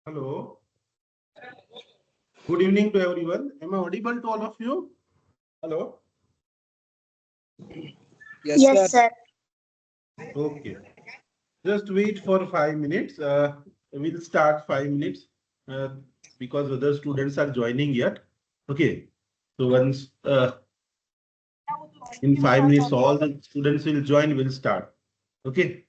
Hello. Good evening to everyone. Am I audible to all of you? Hello. Yes, sir. Okay. Just wait for 5 minutes. We'll start 5 minutes because other students are joining yet. Okay. So once in 5 minutes all the students will join, we'll start. Okay.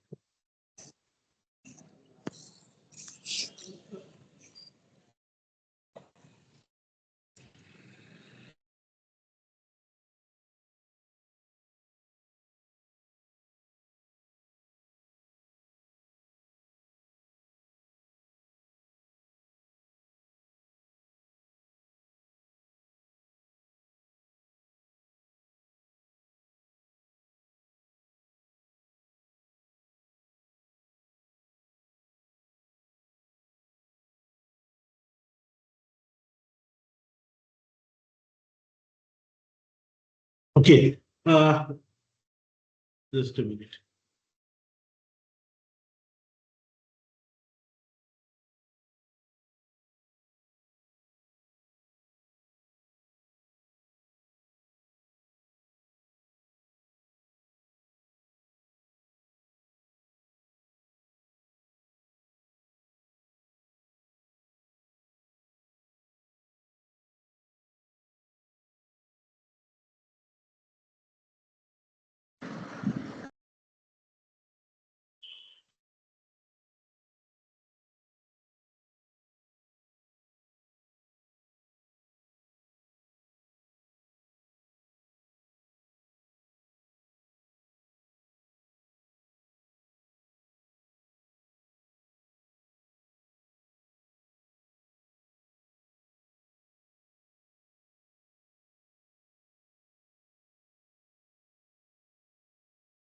Okay. Just a minute.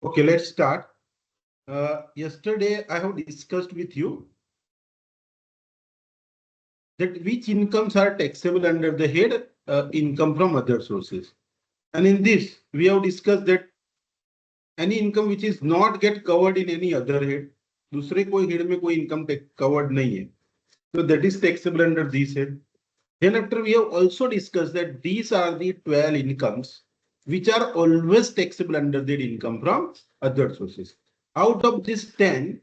Okay, let's start. Yesterday I have discussed with you that which incomes are taxable under the head income from other sources. And in this, we have discussed that any income which is not get covered in any other head, दूसरे कोई head में कोई income covered नहीं है. So that is taxable under this head. Then after we have also discussed that these are the 12 incomes which are always taxable under the income from other sources. Out of this 10,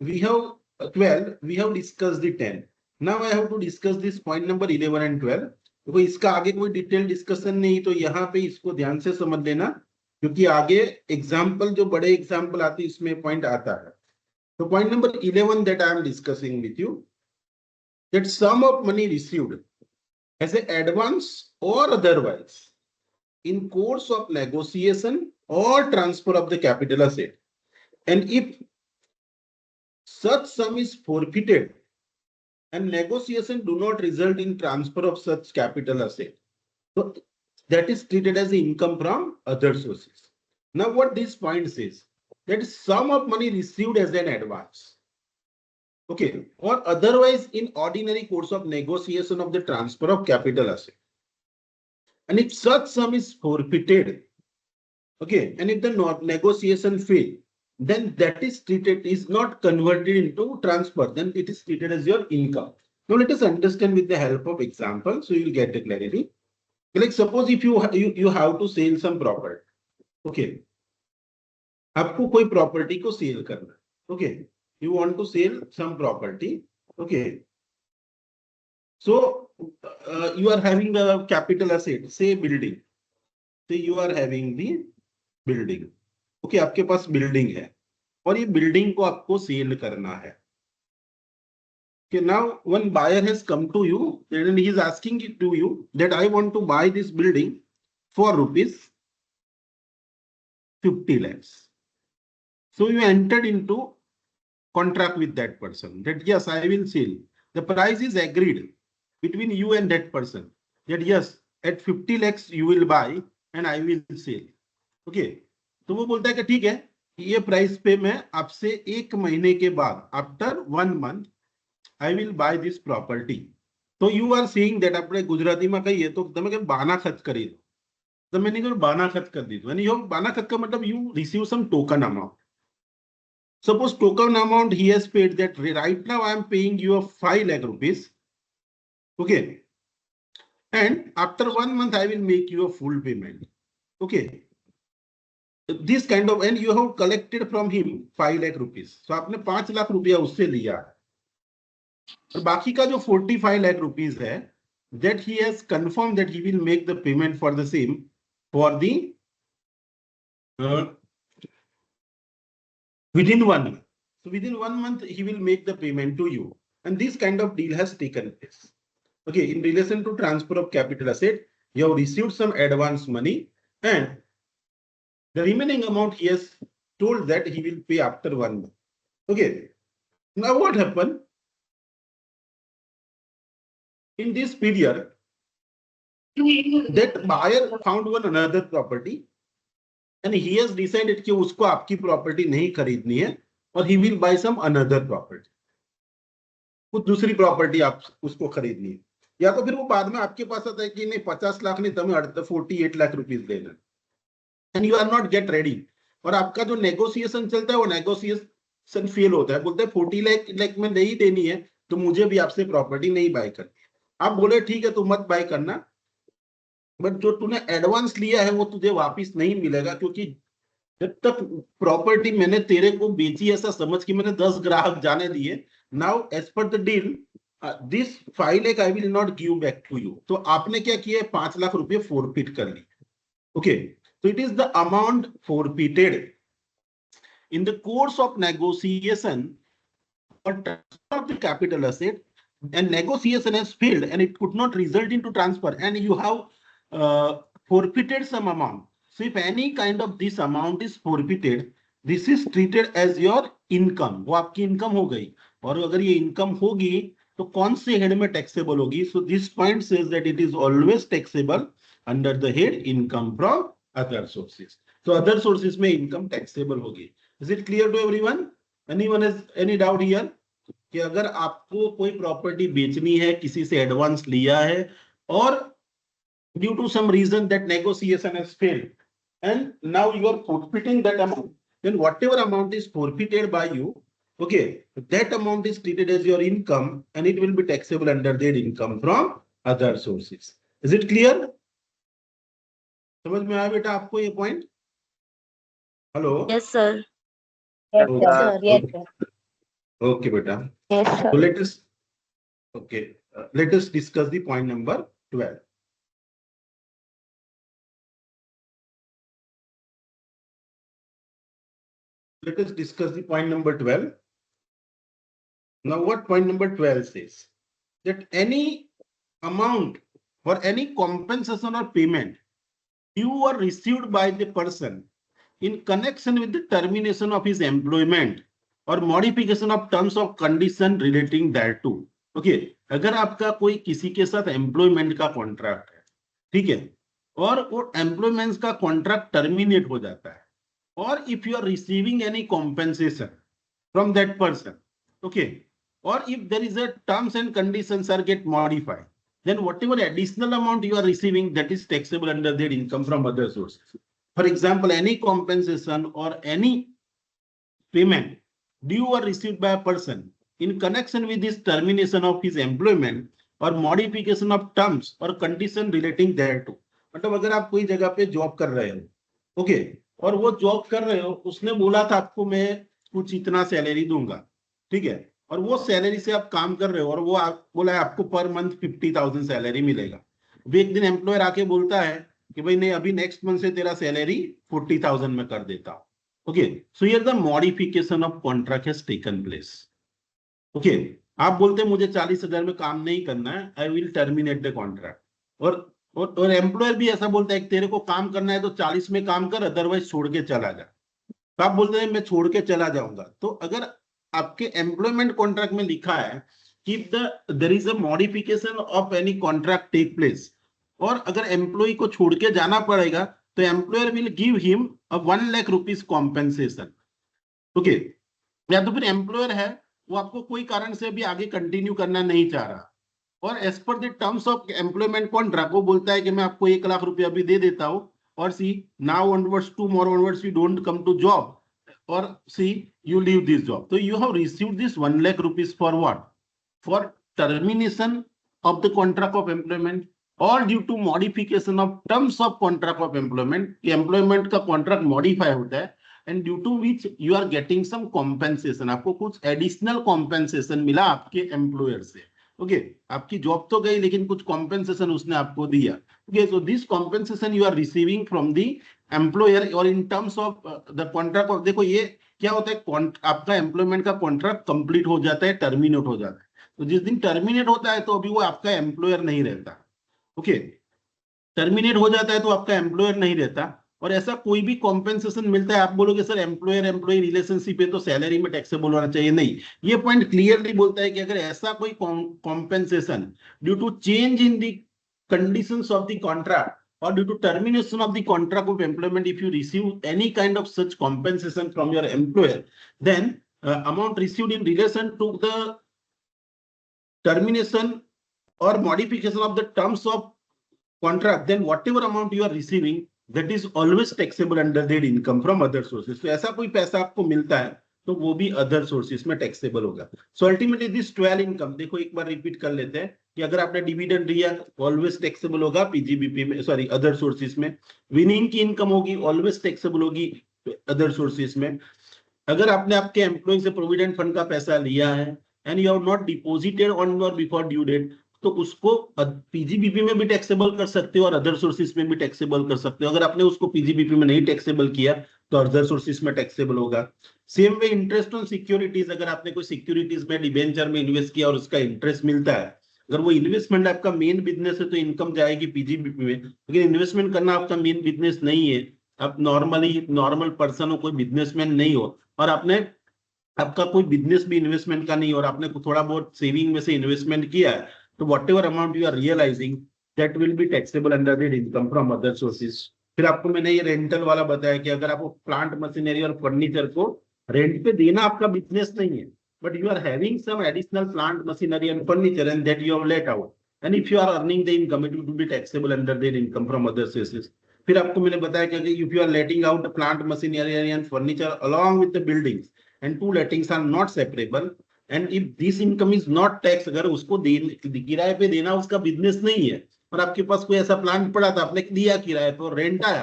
we have 12, we have discussed the 10. Now I have to discuss this point number 11 and 12. तो इसका आगे कोई detail discussion नहीं, तो यहाँ पे इसको ध्यान से समझ लेना, क्योंकि आगे एग्जाम्पल जो बड़े एग्जाम्पल आते हैं इसमें पॉइंट आता है. तो point number 11 that I am discussing with you, that sum of money received as an advance or otherwise in course of negotiation or transfer of the capital asset, and if such sum is forfeited and negotiation do not result in transfer of such capital asset, so that is treated as income from other sources. Now what this point says, that sum of money received as an advance, okay, or otherwise in ordinary course of negotiation of the transfer of capital asset, and if such sum is forfeited, okay, and if the negotiation fail, then that is treated, is not converted into transfer, then it is treated as your income. Now let us understand with the help of example, so you will get the clarity. Like suppose if you have to sell some property, okay, आपको कोई property को sell करना, okay, you want to sell some property, okay, so you are having a capital asset, say building, say you are having the building, okay, आपके पास building है और ये building को आपको sell करना है. Okay, now one buyer has come to you and he is asking to you that I want to buy this building for rupees 50 lakhs. So you entered into contract with that person that yes, I will sell. The price is agreed between you and that person that yes, at 50 lakhs you will buy and I will sell. Okay, तो वो बोलता है कि ठीक है, ये price पे मैं आपसे एक महीने के बाद after 1 month I will buy this property. So you are saying that આપણે ગુજરાતીમાં કહીએ તો તમે કે બાના ખર્ચ કરી દો. તમે નહીં કરો બાના ખર્ચ કરી દીધું. અને you બાના ખર્ચ का मतलब you receive some token amount. Suppose token amount he has paid, that right now I am paying you a 5 lakh rupees. Okay. And after 1 month, I will make you a full payment. Okay. This kind of, and you have collected from him 5 lakh rupees. So आपने 5 लाख रुपया उससे लिया और बाकी का जो 45 lakh rupees है, that he has confirmed that he will make the payment for the same for the within 1 month. So within 1 month, he will make the payment to you. And this kind of deal has taken place. Okay, in relation to transfer of capital asset, you have received some advance money and the remaining amount he has told that he will pay after 1 month. Okay, now what happened? In this period, that buyer found one another property and he has decided कि उसको आपकी property नहीं खरीदनी है और he will buy some another property. कुछ दूसरी property आप उसको खरीदनी है, या तो फिर वो बाद में आपके पास आता है कि नहीं 50 लाख नहीं तुम्हें 48 लाख रुपीस देना, and you are not get ready, और आपका जो नेगोशिएशन चलता है वो नेगोशिएशन फेल होता है, बोलते हैं 40 लाख में नहीं देनी है तो मुझे भी आपसे प्रॉपर्टी नहीं बाय करनी। आप बोले ठीक है तू मत बाय करना, बट जो तूने एडवांस लिया है वो तुझे वापिस नहीं मिलेगा, क्योंकि जब तक प्रॉपर्टी मैंने तेरे को बेची ऐसा समझ के मैंने 10 ग्राहक जाने दिए, now as per the deal this 5 lakh I will not give back to you. तो आपने क्या किया, 5 लाख रुपए फोरफिट कर ली। Okay, so it is the amount forfeited in the course of negotiation or transfer of the capital asset, and negotiation has failed and it could not result into transfer, and you have forfeited some amount. So if any kind of this amount is forfeited, this is treated as your income. वो आपकी income हो गई, और अगर ये income होगी तो कौन से हेड में टैक्सेबल होगी? So this point says that it is always taxable under the head income from other sources. So other sources में income taxable होगी. Is it clear to everyone? Anyone has any doubt here? कि अगर आपको कोई property बेचनी है, किसी से एडवांस लिया है और due to some reason that negotiation has failed and now you are forfeiting that amount, then whatever amount is forfeited by you, okay, that amount is treated as your income and it will be taxable under that income from other sources. Is it clear? समझ में आया बेटा आपको ये point? Hello? Yes, sir. Yes, Okay. sir. Yes, sir. Okay, बेटा. Yes, sir. So let us discuss the point number 12. Let us discuss the point number 12. Now, what point number 12 says? That any amount or any compensation or payment due or received by the person in connection with the termination of his employment or modification of terms of condition relating thereto. Okay, अगर आपका कोई किसी के साथ employment का contract है, ठीक है, और वो एम्प्लॉयमेंट का कॉन्ट्रैक्ट टर्मिनेट हो जाता है, or if you are receiving any compensation from that person, okay, or if there is a terms and conditions are get modified, then whatever additional amount you are receiving, that is taxable under that income from other sources. For example, any compensation or any payment due or received by a person in connection with this termination of his employment or modification of terms or condition relating thereto. मतलब अगर आप कोई जगह पे job कर रहे हो, okay, और वो जॉब कर रहे हो, उसने बोला था आपको मैं कुछ इतना सैलरी दूंगा, ठीक है, और वो सैलरी से आप काम कर रहे हो और वो बोला है आपको पर मंथ 50,000 सैलरी मिलेगा। वो एक दिन एम्प्लॉयर आके बोलता है कि भाई नहीं, अभी नेक्स्ट मंथ से तेरा सैलरी 40,000 में कर देता हूँ। Okay, so here the modification of contract has taken place. Okay, आप बोलते हैं मुझे 40,000 में काम नहीं करना है, I will terminate the contract, और एम्प्लॉयर भी ऐसा बोलता है कि तेरे को काम करना है तो 40 में काम कर, अदरवाइज छोड़ के चला जा। तो आप बोलते हैं मैं छोड़ के चला जाऊंगा। तो अगर आपके एम्प्लॉयमेंट कॉन्ट्रैक्ट में लिखा है कि there is a modification of any contract take place, और अगर एम्प्लॉय को छोड़ के जाना पड़ेगा तो employer will give him 1 lakh rupees compensation. Okay, या तो फिर एम्प्लॉयर है वो आपको कोई कारण से अभी आगे कंटिन्यू करना नहीं चाह रहा, और as per the terms of employment contract वो बोलता है कि मैं आपको 1 लाख रुपया अभी दे देता हूं, और see now onwards tomorrow onwards you don't come to job, or see you leave this job. So you have received this 1 lakh rupees for what? For termination of the contract of employment or due to modification of terms of contract of employment. employment का contract modify होता है and due to which you are getting some compensation. आपको कुछ additional compensation मिला आपके employer से. Okay आपकी job तो गई लेकिन कुछ कॉम्पेंसेशन उसने आपको दिया. Okay so this compensation you are receiving from the employer और in terms of the contract of. देखो ये क्या होता है, आपका एम्प्लॉयमेंट का कॉन्ट्रैक्ट कंप्लीट हो जाता है, टर्मिनेट हो जाता है. तो जिस दिन टर्मिनेट होता है तो अभी वो आपका एम्प्लॉयर नहीं रहता. ओके टर्मिनेट हो जाता है तो आपका एम्प्लॉयर नहीं रहता और ऐसा कोई भी कॉम्पेंसेशन मिलता है. आप बोलोगे सर एम्प्लॉयर एम्प्लॉय रिलेशनशिप है तो सैलरी में टैक्सेबल होना चाहिए. नहीं, ये पॉइंट क्लियरली बोलता है कि अगर ऐसा कोई compensation due to change in the conditions of the contract or due to termination of the contract of employment, if you receive any kind of such compensation from your employer, then amount received in relation to the termination or modification of the terms of contract, then whatever amount you are receiving, that is always taxable under that income from other sources. तो ऐसा कोई पैसा आपको मिलता है तो वो भी अदर सोर्सेस में टैक्सेबल होगा. सो अल्टीमेटली दिस 12 इनकम, देखो एक बार रिपीट कर लेते हैं कि अगर आपने डिविडेंड लिया ऑलवेज टैक्सेबल होगा पीजीबीपी में, सॉरी अदर सोर्सेस में. विनिंग की इनकम होगी ऑलवेज टैक्सेबल होगी अदर सोर्सेस में. अगर आपने आपके एम्प्लॉय से प्रोविडेंट फंड का पैसा लिया है and you have not deposited on और बिफोर ड्यू डेट, तो उसको पीजीबीपी में भी टैक्सेबल कर सकते हो और अदर सोर्सेस में भी टैक्सेबल कर सकते हो. अगर आपने उसको पीजीबीपी में नहीं टैक्सेबल किया तो अदर सोर्सेस में टैक्सेबल होगा. Same way interest on securities, अगर आपने कोई सिक्योरिटीज में डिबेंचर में इन्वेस्ट किया और उसका इंटरेस्ट मिलता है, अगर वो इन्वेस्टमेंट आपका मेन बिजनेस है तो इनकम जाएगी पीजीबीपी में. लेकिन इन्वेस्टमेंट करना आपका मेन बिजनेस नहीं है, आप नॉर्मल पर्सन हो, कोई बिजनेसमैन नहीं हो और आपका कोई बिजनेस भी इन्वेस्टमेंट का नहीं और आपने थोड़ा बहुत सेविंग में से इन्वेस्टमेंट किया है, तो whatever amount you are realising that will be taxable under the income from other sources. फिर आपको मैंने ये रेंटल वाला बताया कि अगर आपको प्लांट मशीनरी और फर्नीचर को रेंट पे देना आपका बिजनेस नहीं है, but you are having some additional plant machinery and furniture and that you have let out, and if you are earning the income it will be taxable under their income from other sources. फिर आपको मैंने बताया कि if you are letting out plant machinery and furniture along with the buildings and two lettings are not separable and if this income is not taxed, अगर उसको किराए पे देना उसका बिजनेस नहीं है और आपके पास कोई ऐसा प्लांट पड़ा था आपने दिया किराए पे और रेंट आया,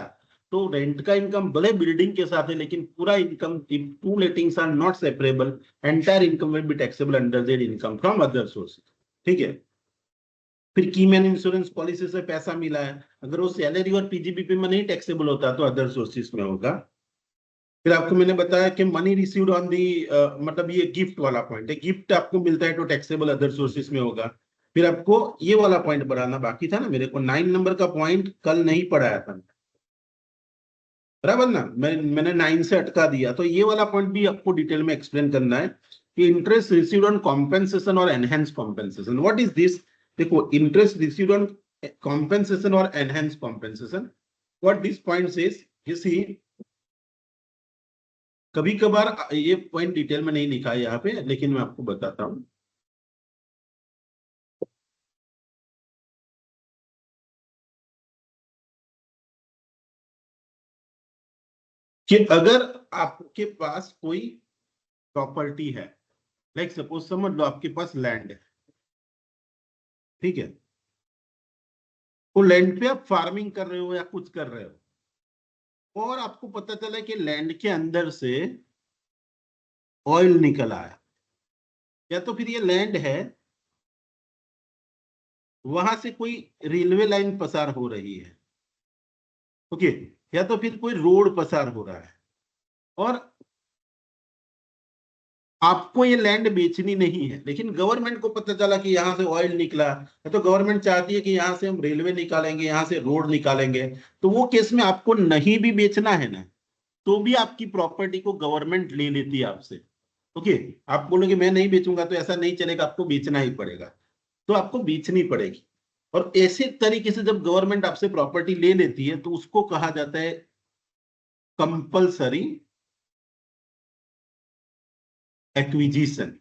तो रेंट का इनकम भले बिल्डिंग के साथ है लेकिन पूरा income if two lettings are not separable, entire income will be taxable under that income from other sources. ठीक है. फिर कीमैन इंश्योरेंस पॉलिसी से पैसा मिला है, अगर वो सैलरी और पीजीबीपी में नहीं टैक्सेबल होता तो अदर सोर्सेस में होगा. फिर आपको मैंने बताया कि मनी रिसीव्ड ऑन दी, मतलब ये गिफ्ट वाला पॉइंट है, गिफ्ट आपको मिलता है तो टैक्सेबल अदर सोर्सेस में होगा. फिर आपको ये वाला पॉइंट बढ़ाना बाकी था ना, मेरे को 9 नंबर का पॉइंट कल नहीं पढ़ाया था बराबर ना, मैंने 9 से अटका दिया. तो ये वाला पॉइंट भी आपको डिटेल में एक्सप्लेन करना है कि इंटरेस्ट रिसीव्ड ऑन कॉम्पेंसेशन और enhance compensation. What is this? देखो इंटरेस्ट रिसीव्ड ऑन कॉम्पेंसेशन और enhance compensation, what this point says, you see कभी कभार ये पॉइंट डिटेल में नहीं लिखा है यहाँ पे लेकिन मैं आपको बताता हूं. कि अगर आपके पास कोई प्रॉपर्टी है, लाइक सपोज समझ लो आपके पास लैंड है, ठीक है, वो लैंड पे आप फार्मिंग कर रहे हो या कुछ कर रहे हो और आपको पता चला कि लैंड के अंदर से ऑयल निकल आया, या तो फिर ये लैंड है वहां से कोई रेलवे लाइन पसार हो रही है, ओके, या तो फिर कोई रोड पसार हो रहा है और आपको ये लैंड बेचनी नहीं है लेकिन गवर्नमेंट को पता चला कि यहाँ से ऑयल निकला है, तो गवर्नमेंट चाहती है कि यहाँ से हम रेलवे निकालेंगे, यहाँ से रोड निकालेंगे. तो वो केस में आपको नहीं भी बेचना है ना तो भी आपकी प्रॉपर्टी को गवर्नमेंट ले लेती है आपसे. ओके आप बोलोगे मैं नहीं बेचूंगा, तो ऐसा नहीं चलेगा, आपको बेचना ही पड़ेगा, तो आपको बेचनी पड़ेगी. और ऐसे तरीके से जब गवर्नमेंट आपसे प्रॉपर्टी ले लेती है तो उसको कहा जाता है कंपल्सरी एक्विजिशन.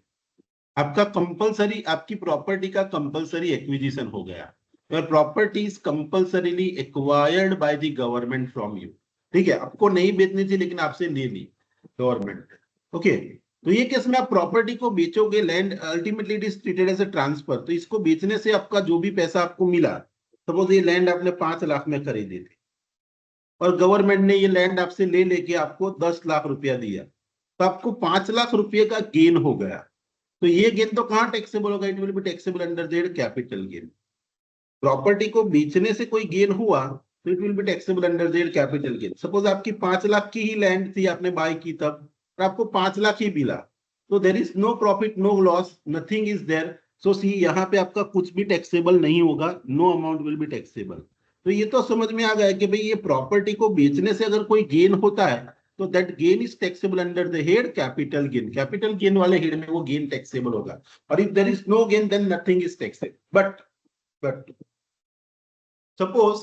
आपका कंपल्सरी, आपकी प्रॉपर्टी का कंपल्सरी एक्विजिशन हो गया. Your property is compulsorily acquired by the government from you. ठीक है, आपको नहीं बेचनी थी लेकिन आपसे ले ली. गवर्नमेंट। ओके, तो ये केस में आप प्रॉपर्टी को बेचोगे, land ultimately it is treated as a transfer, तो इसको बेचने से आपका जो भी पैसा आपको मिला, सपोज ये लैंड आपने 5 लाख में खरीदी थी और गवर्नमेंट ने ये लैंड आपसे ले लेके आपको 10 लाख रुपया दिया, तो आपको 5 लाख रुपये का गेन हो गया। तो ये गेन तो कहाँ टैक्सेबल होगा? It will be taxable under the capital gain. Property को बेचने से कोई गेन हुआ तो it will be taxable under the capital gain. Suppose आपकी 5 लाख की ही लैंड थी, आपने बाय की तब, और आपको 5 लाख ही मिला, तो there is no profit, no loss, nothing is there. So see, यहाँ पे आपका कुछ भी टैक्सेबल नहीं होगा, no amount will be taxable. तो ये तो समझ में आ गया कि भाई ये प्रॉपर्टी को बेचने से अगर कोई गेन होता है तो that gain is taxable under the head capital gain. Capital gain वाले हेड में वो गेन टैक्सेबल होगा, और if there is no gain then nothing is taxable. But suppose,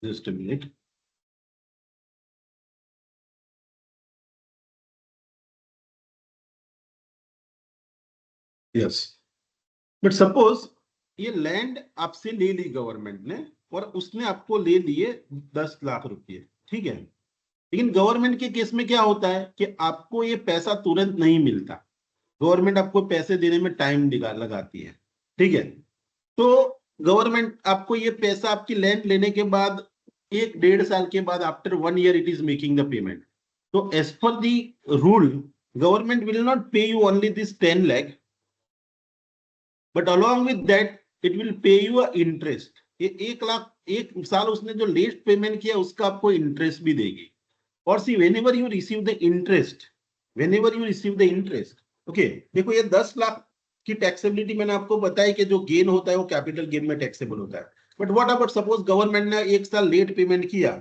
just a minute, yes, but suppose ये land आपसे ले ली government ने और उसने आपको ले लिए 10 लाख रुपए, ठीक है। लेकिन गवर्नमेंट के केस में क्या होता है कि आपको ये पैसा तुरंत नहीं मिलता, गवर्नमेंट आपको पैसे देने में टाइम लगाती है, ठीक है। तो गवर्नमेंट आपको ये पैसा आपकी लैंड लेने के बाद 1-1.5 साल के बाद, after 1 year, it is making the payment. तो as per the rule, government will not pay you only this 10 lakh, but along with that it will pay you a interest. ये 1 लाख 1 साल उसने जो लेट पेमेंट किया उसका आपको interest भी देगी। और सी, whenever you receive the interest, whenever you receive the interest, okay, देखो ये 10 लाख की टैक्सेबिलिटी मैंने आपको बताया कि जो गेन होता है वो कैपिटल गेन में टैक्सेबल होता है। But what about suppose government ने 1 साल लेट पेमेंट किया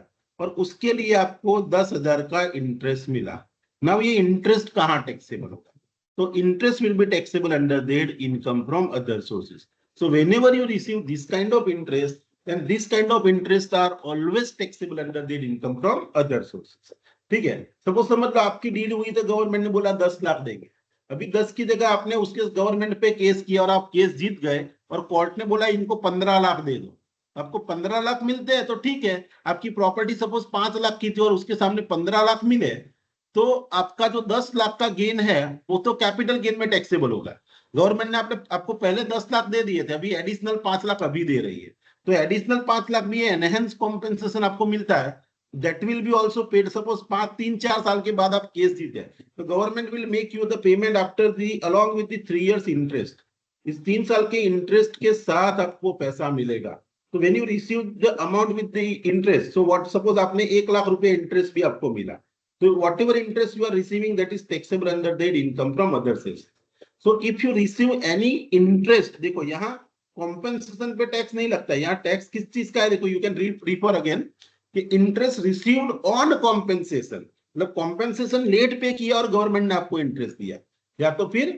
और उसके लिए आपको 10,000 का इंटरेस्ट मिला। नाउ ये इंटरेस्ट कहाँ टैक्सेबल होगा? तो interest will be taxable under that income from other sources. So whenever you receive this kind of interest, then this kind of interest are always taxable under the income from other sources, ठीक है। Suppose समझ लो आपकी deal हुई तो government ने बोला 10 लाख देंगे, अभी 10 की जगह आपने उसके गवर्नमेंट पे केस किया और आप केस जीत गए और कोर्ट ने बोला इनको 15 लाख दे दो, आपको 15 लाख मिलते हैं तो ठीक है। आपकी प्रॉपर्टी सपोज 5 लाख की थी और उसके सामने 15 लाख मिले, तो आपका जो 10 लाख का गेन है वो तो कैपिटल गेन में टैक्सेबल होगा। गवर्नमेंट ने आपको पहले 10 लाख दे दिए थे, अभी एडिशनल 5 लाख अभी दे रही है, तो एडिशनल 5 लाख भी एनहेंस कॉम्पेंसेशन आपको मिलता है, that will be also paid. Suppose 3-4 साल के बाद आप केस जीते, तो government will make you the payment after the along with the 3 years interest. इस 3 साल के इंटरेस्ट के साथ आपको पैसा मिलेगा। तो when you receive the amount with the interest, so what, suppose आपने 1 लाख रुपए इंटरेस्ट भी आपको मिला, तो whatever interest you are receiving that is taxable under that income from other sources. So if you receive any interest, देखो यहाँ compensation पे tax नहीं लगता है, यहाँ टैक्स किस चीज का है, देखो यू कैन रिफर अगेन कि इंटरेस्ट रिसीव्ड ऑन कॉम्पेंसेशन, मतलब कॉम्पेंसेशन लेट पे किया और गवर्नमेंट ने आपको इंटरेस्ट दिया, या तो फिर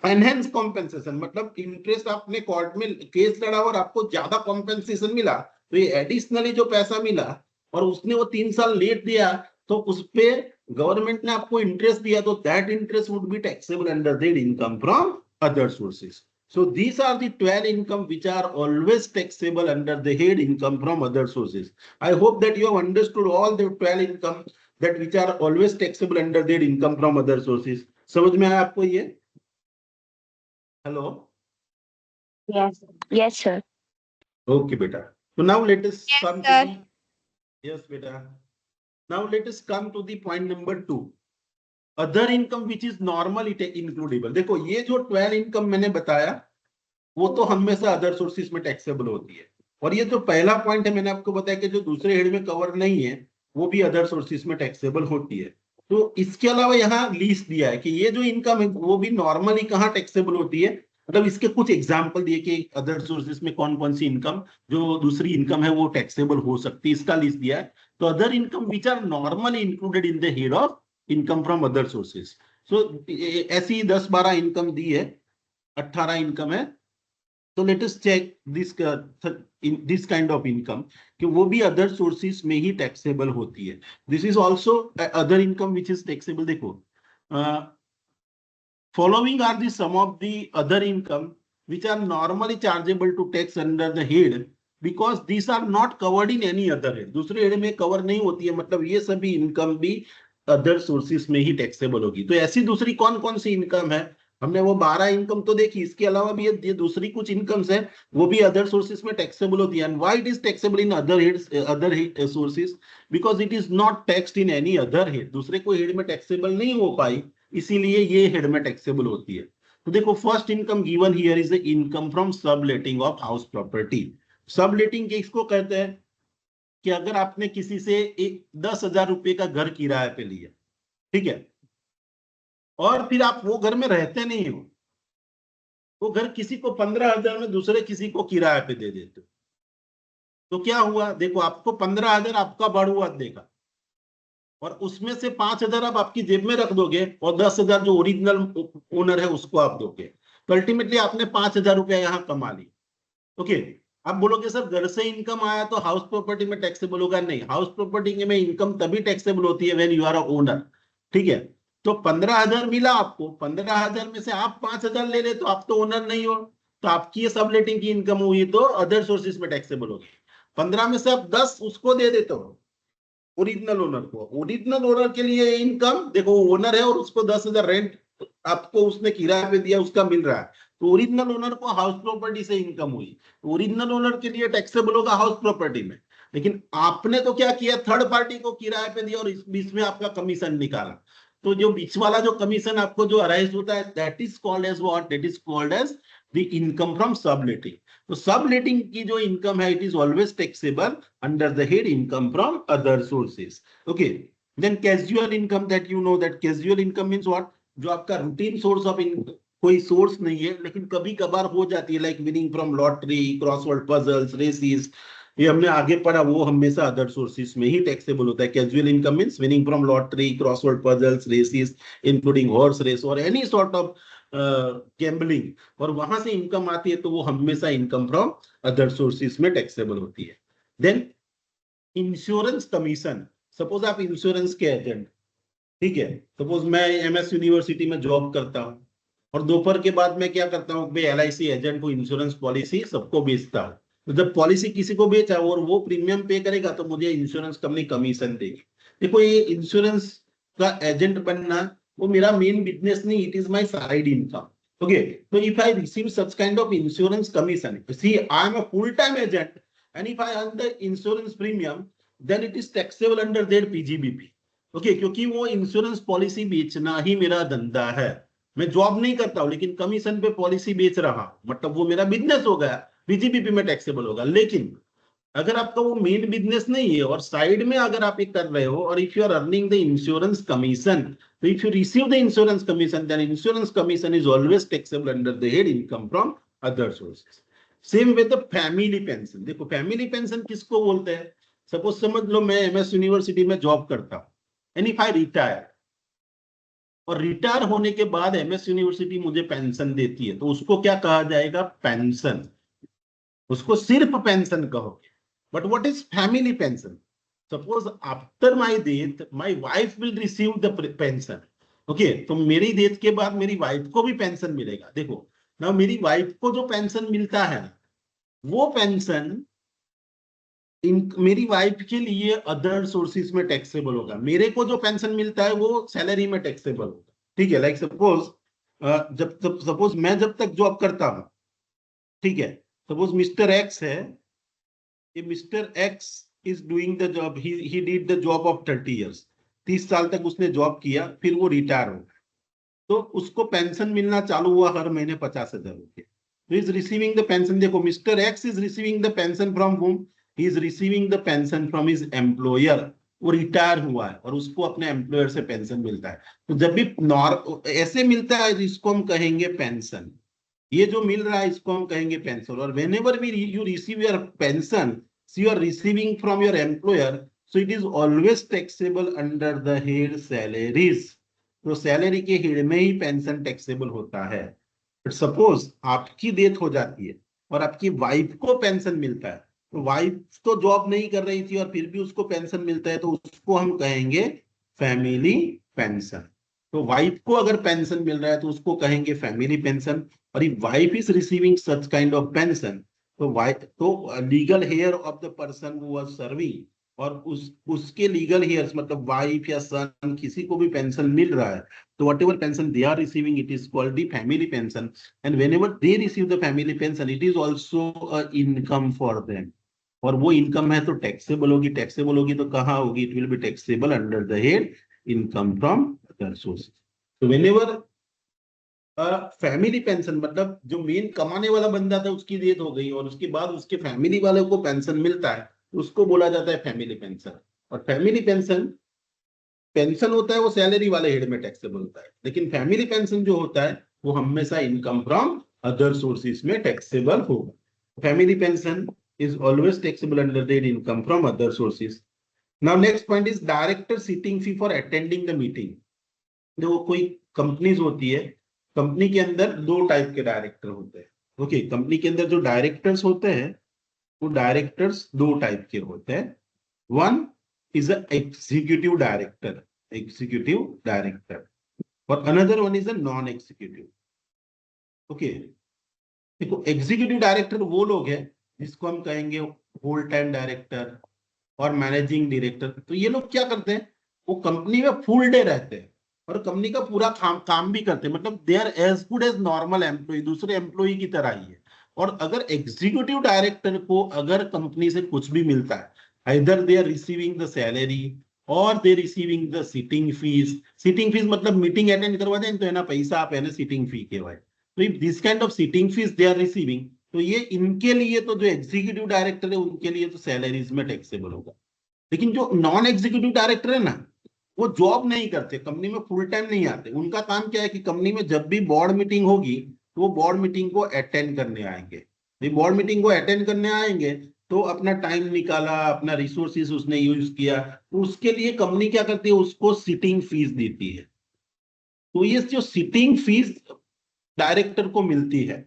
एनहेंस कॉम्पेंसेशन, मतलब इंटरेस्ट आपने कोर्ट में केस लड़ा और आपको ज्यादा कॉम्पेंसेशन मिला, तो ये एडिशनली जो पैसा मिला और उसने वो 3 साल लेट दिया तो उस पे गवर्नमेंट ने आपको इंटरेस्ट दिया, तो that interest would be taxable under that income from other sources. So these are the 12 income which are always taxable under the head income from other sources. I hope that you have understood all the 12 income that which are always taxable under their income from other sources. समझ में आया आपको ये? Hello. Yes. Yes, sir. Okay, beta. So now let us Yes, come sir. to the, yes, beta. Now let us come to the point number 2. Other income which is normal it includable. देखो ये जो 12 income मैंने बताया वो तो हमेशा other sources में taxable होती है, और ये जो पहला पॉइंट है मैंने आपको बताया कि जो दूसरे हेड में कवर नहीं है वो भी अदर सोर्सेज में टैक्सेबल होती है। तो इसके अलावा यहाँ लिस्ट दिया है कि ये जो इनकम है वो भी नॉर्मली कहाँ टैक्सेबल होती है, मतलब इसके कुछ एग्जाम्पल दिए कि अदर सोर्सेज में कौन कौन सी इनकम जो दूसरी इनकम है वो टैक्सेबल हो सकती है, इसका लिस्ट दिया है। तो other income which are normally included in the head of income from other sources. So ऐसी 10-12 इनकम दी है, 18 इनकम है। तो let us check this kind of income कि वो भी अदर सोर्सेज में ही टैक्सेबल होती है। This is also other income which is taxable. देखो following are the some of the other income which are normally chargeable to tax under the head because these are not covered in any other head, दूसरे head में cover नहीं होती है, मतलब ये सभी income भी अदर सोर्सेस में ही टैक्सेबल होगी। तो ऐसी दूसरी कौन कौन सी इनकम है, हमने वो 12 इनकम तो देखी, इसके अलावा भी ये दूसरी कुछ इनकम्स है वो भी अदर सोर्सेस में टैक्सेबल होती है। And why it is taxable in other sources, because it is not taxed in any other head, दूसरे कोई हेड में टैक्सेबल नहीं हो पाई, इसीलिए ये हेड में टैक्सेबल होती है। तो देखो first income given here is the income from subletting of house property. Subletting किसको कहते हैं कि अगर आपने किसी से एक 10,000 रुपए का घर किराए पे लिया, ठीक है, और फिर आप वो घर में रहते नहीं हो, वो घर किसी को 15,000 में दूसरे किसी को किराए पे दे देते हो, तो क्या हुआ, देखो आपको 15,000 आपका बढ़ुआ देगा और उसमें से 5,000 आप आपकी जेब में रख दोगे और 10,000 जो ओरिजिनल ओनर है उसको आप दोगे, तो अल्टीमेटली आपने 5,000 रुपया यहाँ कमा ली। ओके, आप बोलोगे सर घर से इनकम आया तो हाउस प्रॉपर्टी में टैक्सेबल होगा, नहीं, हाउस प्रॉपर्टी में इनकम तभी टैक्सेबल होती है when you are a owner, ठीक है। तो 15,000 मिला आपको, 15,000 में से आप 5,000 ले ले तो आप तो ओनर नहीं हो, तो आपकी ये सबलेटिंग की इनकम हुई तो अदर सोर्सेज में टैक्सेबल होगी। 15 में से आप 10 उसको दे देते हो ओरिजिनल ओनर को, ओरिजिनल ओनर के लिए इनकम, देखो ओनर है और उसको 10,000 रेंट आपको उसने किराए पे दिया, उसका मिल रहा है, तो ओरिजिनल ओनर को हाउस प्रॉपर्टी से इनकम हुई, ओरिजिनल ओनर के लिए टैक्सेबल होगा हाउस प्रॉपर्टी में। लेकिन आपने तो क्या किया, थर्ड पार्टी को किराए पे दिया और इस बीच में आपका कमीशन निकाला, तो जो बीच वाला जो कमीशन आपको जो अराइज होता है that is called as what, that is called as the income from subletting. तो सबलेटिंग की जो इनकम है it is always taxable under the head income from other sources. Okay, then casual income, that you know that casual income means what, जो आपका routine source of income, कोई source नहीं है लेकिन कभी कभार हो जाती है, like winning from lottery, crossword puzzles, races, ये हमने आगे पढ़ा, वो हमेशा अदर सोर्सेज में ही टैक्सेबल होता है। Casual income means winning from lottery, crossword puzzles, races, including horse race और एनी सॉर्ट ऑफ गैम्बलिंग, और वहां से इनकम आती है तो वो हमेशा इनकम फ्रॉम अदर सोर्सेज में टैक्सेबल होती है। देन इंश्योरेंस कमीशन, सपोज आप इंश्योरेंस के एजेंट, ठीक है, सपोज मैं एमएस यूनिवर्सिटी में जॉब करता हूँ और दोपहर के बाद मैं क्या करता हूँ, एलआईसी एजेंट को इंश्योरेंस पॉलिसी सबको बेचता हूँ, तो जब पॉलिसी किसी को बेचा और वो प्रीमियम पे करेगा तो मुझे इंश्योरेंस कंपनी कमीशन देगी। देखो ये इंश्योरेंस का एजेंट बनना वो मेरा मेन बिजनेस नहीं, it is my side income. Okay, तो if I receive such kind of insurance commission, see I am a full time agent and if I earn the insurance premium then it is taxable under that PGBP. Okay, क्योंकि वो insurance policy बेचना ही मेरा धंधा है, मैं job नहीं करता हूं लेकिन कमीशन पे पॉलिसी बेच रहा हूं, मतलब वो मेरा बिजनेस हो गया, पीजीबीपी में टैक्सेबल होगा। लेकिन अगर आपका वो मेन बिजनेस नहीं है और साइड में अगर आप ये कर रहे हो और if you are earning the insurance commission, तो if you receive the insurance commission then insurance commission is always taxable under the head income from other sources. Same with the family pension, देखो family pension किसको बोलते हैं, suppose समझ लो मैं MS university में job करता हूं एंड इफ आई रिटायर, और रिटायर होने के बाद एमएस यूनिवर्सिटी मुझे पेंशन देती है तो उसको क्या कहा जाएगा, पेंशन, उसको सिर्फ पेंशन कहोगे। But what is family pension, suppose after my death my wife will receive the pension. Okay, तो मेरी डेथ के बाद मेरी वाइफ को भी पेंशन मिलेगा। देखो ना, मेरी वाइफ को जो पेंशन मिलता है वो पेंशन मेरी वाइफ के लिए अदर सोर्सेज में टैक्सेबल होगा, मेरे को जो पेंशन मिलता है वो सैलरी में टैक्सेबल होगा। ठीक है, लाइक सपोज जब सपोज मैं जब तक जॉब करता हूं, ठीक है, सपोज मिस्टर एक्स है, ये mister x is doing the job, he did the job of 30 years, 30 साल तक उसने जॉब किया, फिर वो रिटायर हो गया, तो उसको पेंशन मिलना चालू हुआ हर महीने 50,000 रुपये, तो इज रिसीविंग द पेंशन। देखो mister x is receiving the pension from home, he is receiving the pension from his employer, वो रिटायर हुआ है और उसको अपने एम्प्लॉयर से पेंशन मिलता है। तो जब भी ऐसे मिलता है इसको हम कहेंगे पेंशन, ये जो मिल रहा है इसको हम कहेंगे पेंशन। और whenever we you receive your pension you are receiving from your employer, so it is always taxable under the head salaries, तो सैलरी के हेड में ही पेंशन टैक्सेबल होता है। बट सपोज आपकी डेथ हो जाती है और आपकी वाइफ को पेंशन मिलता है, तो वाइफ तो जॉब नहीं कर रही थी और फिर भी उसको पेंशन मिलता है, तो उसको हम कहेंगे फैमिली पेंशन। तो वाइफ को अगर पेंशन मिल रहा है तो उसको कहेंगे फैमिली पेंशन, और if wife is receiving such kind of pension तो वाई तो legal heir of the person who was serving और उसके लीगल हेयर्स मतलब वाइफ या सन किसी को भी पेंशन मिल रहा है तो whatever pension they are receiving it is called the family pension and whenever they receive the family pension it is also income for them और वो इनकम है तो टैक्सेबल होगी तो कहाँ होगी it will be taxable under the head income from other sources तो when ever family pension मतलब जो मेन कमाने वाला बंदा था उसकी डेथ हो गई और उसके बाद उसके फैमिली वाले को पेंशन मिलता है उसको बोला जाता है फैमिली पेंशन और फैमिली पेंशन पेंशन होता है वो सैलरी वाले हेड में टैक्सेबल होता है लेकिन फैमिली पेंशन जो होता है वो हमेशा इनकम फ्रॉम अदर सोर्सेज में टैक्सेबल होगा family pension is always taxable under the income from other sources now next point is director sitting fee for attending the meeting देखो कोई कंपनीज होती है कंपनी के अंदर दो टाइप के डायरेक्टर होते हैं ओके कंपनी के अंदर जो डायरेक्टर्स होते हैं वो डायरेक्टर्स दो टाइप के होते हैं one is a executive director और another one is a non executive okay देखो एग्जीक्यूटिव डायरेक्टर वो लोग हैं जिसको हम कहेंगे होल टाइम डायरेक्टर और मैनेजिंग डायरेक्टर तो ये लोग क्या करते हैं वो कंपनी में फुल डे रहते हैं और कंपनी का पूरा काम भी करते हैं मतलब they are as good as normal employ दूसरे एम्प्लॉय की तरह ही है और अगर एग्जीक्यूटिव डायरेक्टर को अगर कंपनी से कुछ भी मिलता है either they are receiving the salary or they receiving the sitting fees मतलब मीटिंग अटेंड करवा दें तो है ना पैसा आप है ना सिटिंग फी के भाई तो if this kind of sitting fees they are receiving तो ये इनके लिए तो जो एग्जीक्यूटिव डायरेक्टर है उनके लिए तो सैलरीज में टैक्सेबल होगा लेकिन जो नॉन एग्जीक्यूटिव डायरेक्टर है ना वो जॉब नहीं करते कंपनी में फुल टाइम नहीं आते उनका काम क्या है कि कंपनी में जब भी बोर्ड मीटिंग होगी तो वो बोर्ड मीटिंग को अटेंड करने आएंगे बोर्ड मीटिंग को अटेंड करने आएंगे तो अपना टाइम निकाला अपना रिसोर्सेज उसने यूज किया तो उसके लिए कंपनी क्या करती है उसको सिटिंग फीस देती है तो ये जो सिटिंग फीस डायरेक्टर को मिलती है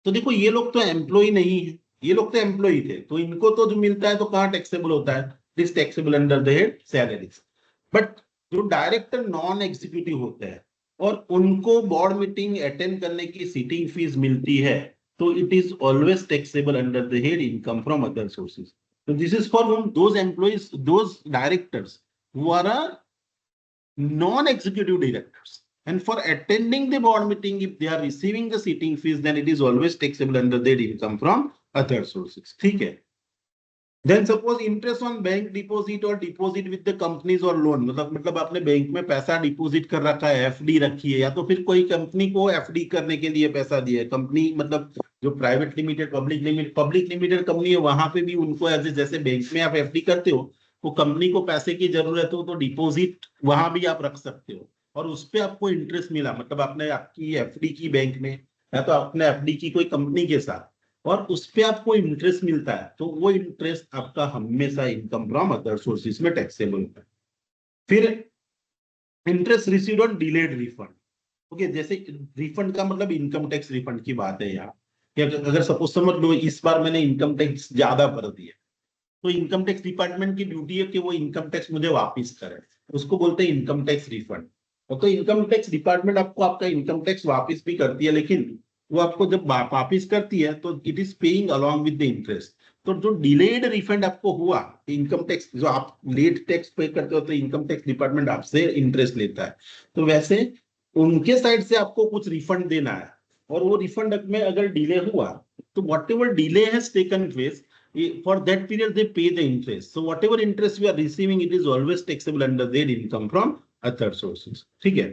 तो देखो ये लोग तो एम्प्लॉय नहीं है ये लोग तो एम्प्लॉय थे तो इनको तो जो मिलता है तो कहाँ टैक्सेबल होता है this taxable under the head salaries but जो डायरेक्टर नॉन एग्जीक्यूटिव होते हैं और उनको बोर्ड मीटिंग अटेंड करने की सिटिंग फीस मिलती है so it is always taxable under the head income from other sources so this is for whom those employees those directors who are a non-executive directors and for attending the board meeting if they are receiving the sitting fees then it is always taxable under their income from other sources ठीक है then suppose interest on bank deposit or deposit with the companies or loan मतलब आपने bank में पैसा deposit कर रखा है FD रखी है या तो फिर कोई कंपनी को एफडी करने के लिए पैसा दिया है कंपनी मतलब जो private limited public limited company है वहां पे भी उनको ऐसे जैसे बैंक में आप एफडी करते हो वो कंपनी को पैसे की जरूरत हो तो डिपॉजिट वहां भी आप रख सकते हो और उस पर आपको इंटरेस्ट मिला मतलब आपने आपकी एफडी की बैंक में या तो आपने एफडी की कोई कंपनी के साथ और उस पे आपको इंटरेस्ट मिलता है तो वो इंटरेस्ट आपका हमेशा इनकम फ्रॉम अदर सोर्सेज में टैक्सेबल होता है फिर interest received on delayed refund okay जैसे रिफंड का मतलब इनकम टैक्स रिफंड की बात है यहाँ कि अगर सपोज समझ लो इस बार मैंने इनकम टैक्स ज्यादा भर दिया तो इनकम टैक्स डिपार्टमेंट की ड्यूटी है कि वो इनकम टैक्स मुझे वापिस करे उसको बोलते हैं इनकम टैक्स रिफंड तो इनकम टैक्स डिपार्टमेंट आपको आपका इनकम टैक्स वापिस भी करती है लेकिन वो आपको जब वापिस करती है तो it is paying along with the interest तो जो डिलेड रिफंड आपको हुआ इनकम टैक्स जो आप लेट टैक्स पे करते हो तो इनकम टैक्स डिपार्टमेंट आपसे इंटरेस्ट लेता है तो वैसे उनके साइड से आपको कुछ रिफंड देना है और वो रिफंड में अगर डिले हुआ तो what ever delay has taken place for that period they pay the interest so whatever interest we are receiving it is always taxable under their income from other sources ठीक है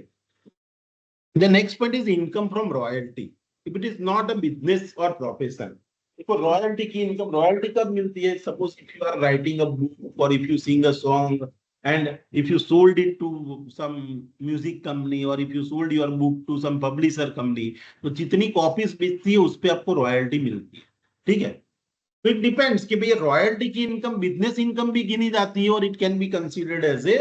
the next point is income from royalty if it is not a business or profession देखो royalty की income royalty कब मिलती है suppose if you are writing a book और if you sing a song and if you sold it to some music company or if you sold your book to some publisher company तो जितनी copies बेचती है उस पे आपको royalty मिलती है ठीक है तो इट डिपेंड्स कि भैया रॉयल्टी की इनकम बिजनेस इनकम भी गिनी जाती है और it can be considered as a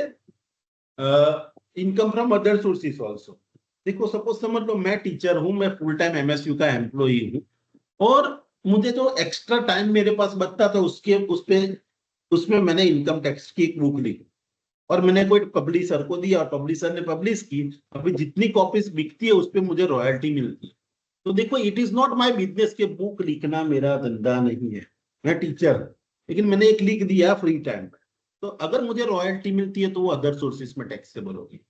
income from other sources also देखो सपोज समझ लो मैं टीचर हूं मैं फुल टाइम एमएसयू का एम्प्लॉई हूं और मुझे जो एक्स्ट्रा टाइम मेरे पास बचता था उसमें मैंने इनकम टैक्स की एक बुक लिखी और मैंने कोई पब्लिशर को दिया और पब्लिशर ने पब्लिश की अभी जितनी कॉपीज बिकती है उस पर मुझे रॉयल्टी मिलती है तो देखो, it is not my business के बुक लिखना मेरा धंधा नहीं है, मैं टीचर हूं, लेकिन मैंने एक लिख दिया फ्री टाइम में, तो अगर मुझे रॉयल्टी मिलती है तो वो अदर सोर्सेस में टैक्सेबल होगी।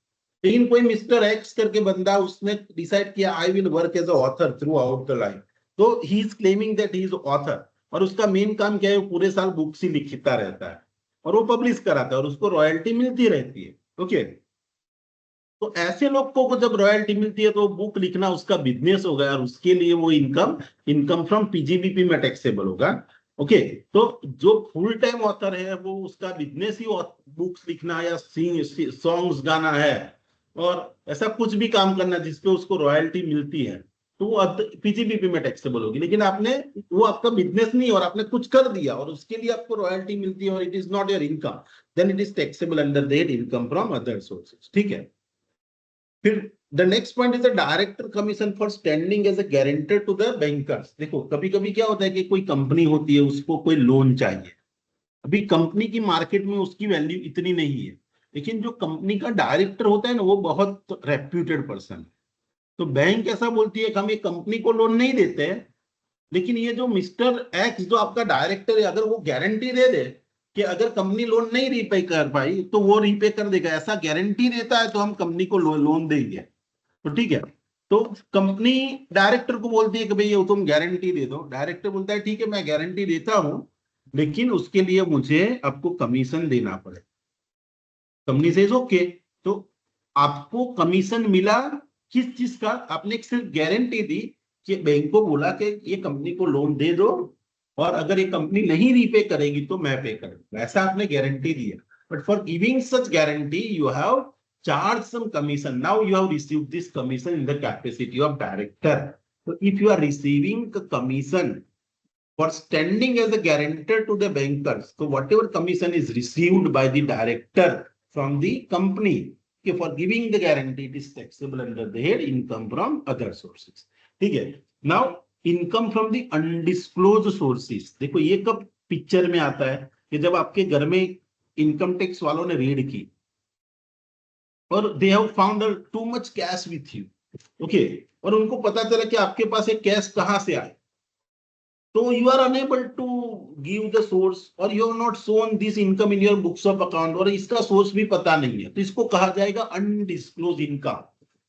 लेकिन कोई मिस्टर एक्स करके बंदा, उसने डिसाइड किया I will work as a author throughout the life, तो he is claiming that he is author, और उसका मेन काम क्या है, वो पूरे साल बुक्स ही लिखता रहता है और वो पब्लिश कराता है और उसको रॉयल्टी मिलती रहती है। ओके, तो ऐसे लोग को जब रॉयल्टी मिलती है तो बुक लिखना उसका बिजनेस होगा और उसके लिए वो इनकम इनकम फ्रॉम पीजीबीपी में टैक्सेबल होगा। ओके, तो जो फुल टाइम ऑथर है वो उसका बिजनेस ही बुक्स लिखना या सॉन्ग्स गाना है, और ऐसा कुछ भी काम करना जिसपे उसको रॉयल्टी मिलती है, तो वो पीजीबीपी में टैक्सेबल होगी। लेकिन आपने, वो आपका बिजनेस नहीं और आपने कुछ कर दिया और उसके लिए आपको रॉयल्टी मिलती है और it is not your income, then it is taxable under that income from other sources. ठीक है, फिर the next point is the director commission for standing as a guarantor to the bankers. देखो, कभी कभी क्या होता है कि कोई कंपनी होती है, उसको कोई लोन चाहिए, अभी कंपनी की मार्केट में उसकी वैल्यू इतनी नहीं है, लेकिन जो कंपनी का डायरेक्टर होता है ना, वो बहुत रेप्यूटेड पर्सन है, तो बैंक ऐसा बोलती है कि हम ये कंपनी को लोन नहीं देते हैं, लेकिन ये जो मिस्टर एक्स जो आपका डायरेक्टर है, अगर वो गारंटी दे दे कि अगर कंपनी लोन नहीं रीपे कर पाई तो वो रीपे कर देगा, ऐसा गारंटी देता है, तो हम कंपनी को लोन देंगे। तो ठीक है, तो कंपनी डायरेक्टर को बोलती है कि भाई ये तुम गारंटी दे दो, डायरेक्टर बोलता है ठीक है मैं गारंटी देता हूं, लेकिन उसके लिए मुझे आपको कमीशन देना पड़े। कंपनी से ओके, तो आपको कमीशन मिला किस चीज का, आपने एक सिर्फ गारंटी दी कि बैंक को बोला कि ये कंपनी को लोन दे दो और अगर ये कंपनी नहीं रीपे करेगी तो मैं पे करूंगा, ऐसा आपने गारंटी दिया। But for giving such guarantee you have charge some commission. Now you have received this commission in the capacity of director. So if you are receiving the commission for standing as a guarantor to the bankers, so whatever commission is received by the director from the company, okay, for giving the guarantee, it is taxable under the head income from other sources. ठीक है, now income from the undisclosed sources, देखो ये कब picture में आता है कि जब आपके घर में इनकम टैक्स वालों ने रेड की और they have found too much cash with you, okay, और उनको पता चला कि आपके पास एक कैश कहां से आए, तो you are unable to give the source और you have not shown this income in your books of account, और इसका सोर्स भी पता नहीं है, तो इसको कहा जाएगा अनडिस्क्लोज इनकम।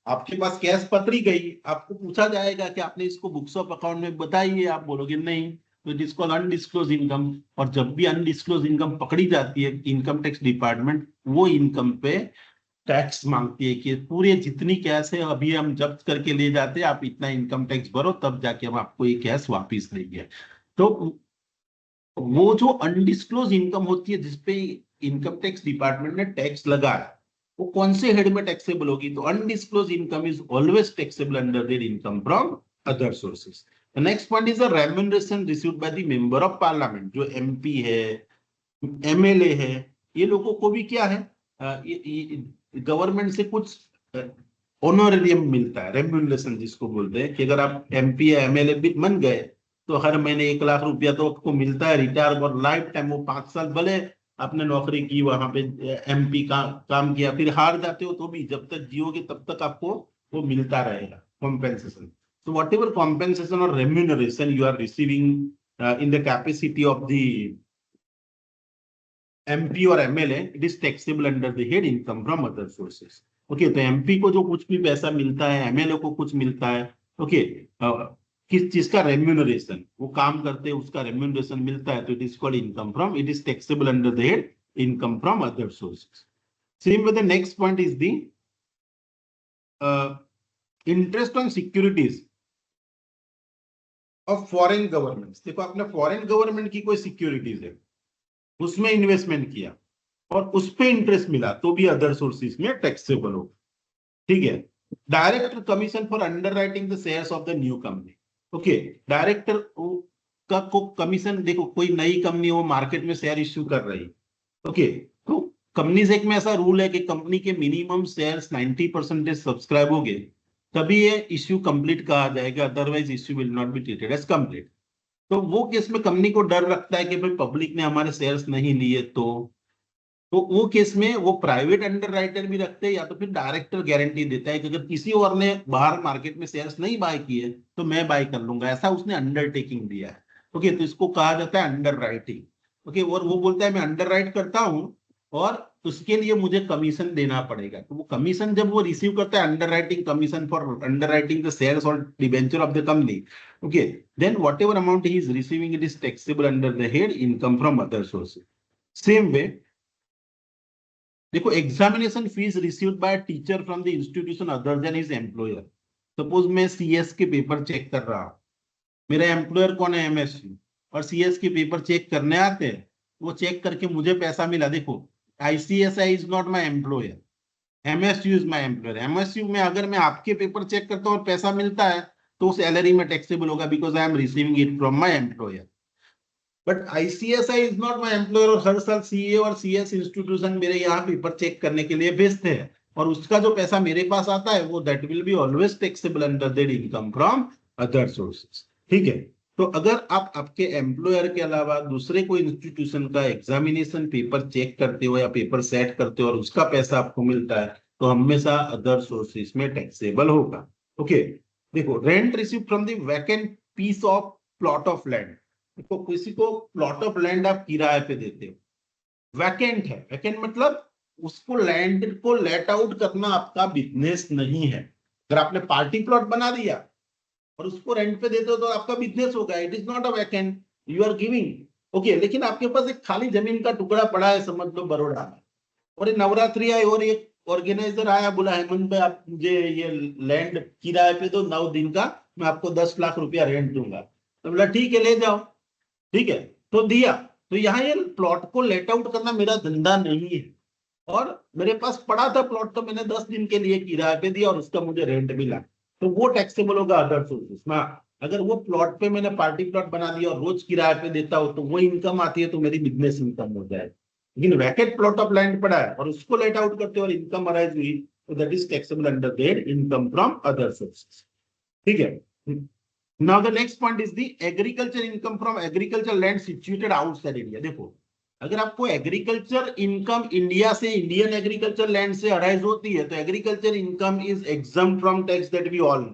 आपके पास कैश पकड़ी गई, आपको पूछा जाएगा कि आपने इसको बुक्स ऑफ अकाउंट में बताइए, आप बोलोगे नहीं, तो it is called undisclosed income. और जब भी अनडिस्क्लोज इनकम पकड़ी जाती है, इनकम टैक्स डिपार्टमेंट वो इनकम पे टैक्स मांगती है कि पूरे जितनी कैश है अभी हम जब्त करके ले जाते हैं, आप इतना इनकम टैक्स भरो तब जाके हम आपको ये कैश वापिस देंगे। तो वो जो अनडिस्क्लोज इनकम होती है जिसपे इनकम टैक्स डिपार्टमेंट ने टैक्स लगाया, वो कौन से हेड में टैक्सेबल होगी, तो undisclosed income is always taxable under their income from other sources. The next point is the remuneration received by the member of parliament, जो एमपी है, एमएलए है, ये लोगों को भी क्या है, गवर्नमेंट से कुछ ऑनरेरियम मिलता है, रेम्यूनरेशन जिसको बोलते हैं, कि अगर आप एमपी या एमएलए भी बन गए तो हर महीने 1 लाख रुपया तो आपको मिलता है रिटायर, और लाइफ टाइम, वो 5 साल भले आपने नौकरी की वहां पे, एमपी का काम किया, फिर हार जाते हो तो भी जब तक जियोगे तब तक आपको वो मिलता रहेगा compensation. So whatever compensation or remuneration you are receiving in the capacity of the MP और MLA, it is taxable under the head income from other sources. Okay, तो MP को जो कुछ भी पैसा मिलता है, MLA को कुछ मिलता है, ओके, किस चीज का रेम्यूनरेशन, वो काम करते हैं उसका रेम्यूनरेशन मिलता है, तो it is called income from, it is taxable under the head income from other sources. Same with the next point is the interest on securities of foreign governments. देखो, आपने फॉरेन गवर्नमेंट की कोई securities है, उसमें investment किया और उस पे इंटरेस्ट मिला, तो भी अदर सोर्सेज में टैक्सेबल हो। ठीक है, director commission for underwriting the shares of the new company. Okay, director का को कमीशन, देखो कोई नई कंपनी वो मार्केट में शेयर इश्यू कर रही, ओके, तो कंपनीज एक्ट में ऐसा रूल है कि कंपनी के मिनिमम शेयर्स 90% सब्सक्राइब हो गए तभी ये इश्यू कंप्लीट कहा जाएगा, otherwise issue will not be treated as complete. तो वो केस में कंपनी को डर लगता है कि भाई पब्लिक ने हमारे शेयर्स नहीं लिए, तो तो वो केस में वो प्राइवेट अंडर राइटर भी रखते हैं या तो फिर डायरेक्टर गारंटी देता है कि अगर किसी और ने बाहर मार्केट में शेयर्स नहीं बाय किए तो मैं बाय कर लूंगा, ऐसा उसने अंडरटेकिंग दिया है। ओके, तो इसको कहा जाता है अंडर राइटिंग। ओके, और वो बोलता है मैं अंडर राइट करता हूं और उसके लिए मुझे कमीशन देना पड़ेगा। तो वो कमीशन जब वो रिसीव करता है, underwriting commission for underwriting the shares और debenture of the company, okay, then whatever amount he is receiving it is taxable under the head income from other sources. Same way देखो, examination fees received by teacher from the institution other than his employer. Suppose मैं CS के paper check कर रहा हूं, मेरा employer कौन है, MSU, और सीएस के पेपर चेक करने आते हैं, वो चेक करके मुझे पैसा मिला। देखो, ICSI is not my employer, MSU is my employer. MSU में अगर मैं आपके पेपर चेक करता हूँ और पैसा मिलता है तो सैलरी में टैक्सेबल होगा, because I am receiving it from my employer. But ICSI is not my employer, और हर साल सीए और सीएस इंस्टीट्यूशन मेरे यहाँ पेपर चेक करने के लिए भेजते हैं, और उसका जो पैसा मेरे पास आता है वो that will be always taxable under that income from other sources. ठीक है, तो अगर आप आपके एम्प्लॉयर के अलावा दूसरे कोई इंस्टीट्यूशन का एग्जामिनेशन पेपर चेक करते हो या पेपर सेट करते हो और उसका पैसा आपको मिलता है तो हमेशा अदर सोर्सेज में टैक्सेबल होगा। ओके, देखो, rent receive from the vacant piece of plot of land. तो किसी को प्लॉट ऑफ लैंड आप किराए पे देते हो, वैकेंट है, वैकेंट मतलब उसको लैंड को लेट आउट करना आपका बिजनेस नहीं है। अगर आपने पार्टी प्लॉट बना दिया और उसको रेंट पे देते हो तो आपका बिजनेस होगा, it is not a vacant, you are giving. Okay, लेकिन आपके पास एक खाली जमीन का टुकड़ा पड़ा है, समझ लो बड़ोड़ा में, और ये नवरात्रि आई और एक ऑर्गेनाइजर आया, बोला हेमंत भाई आप मुझे ये लैंड किराए पे दो 9 दिन का, मैं आपको 10 लाख रुपया रेंट दूंगा। तो बोला ठीक है ले जाओ, ठीक है, तो दिया। तो यहाँ ये प्लॉट को लेट आउट करना मेरा धंधा नहीं है, और मेरे पास पड़ा था प्लॉट तो मैंने 10 दिन के लिए किराए पे दिया और उसका मुझे रेंट मिला, तो वो टैक्सेबल होगा अदर सोर्सेस ना। अगर वो प्लॉट पे मैंने पार्टी प्लॉट बना दिया और रोज किराए पे देता हूं तो वो इनकम आती है, तो मेरी बिजनेस इनकम हो जाए। लेकिन वैकेंट प्लॉट ऑफ लैंड पड़ा है और उसको लेट आउट करते और इनकम अराइज हुई, तो that is taxable under their income from other sources. ठीक है, now the next point is the agriculture income from agriculture land situated outside India। देखो, अगर आपको एग्रीकल्चर इनकम इंडिया से, इंडियन एग्रीकल्चर लैंड से arise होती है तो agriculture income is exempt from tax, that we all know.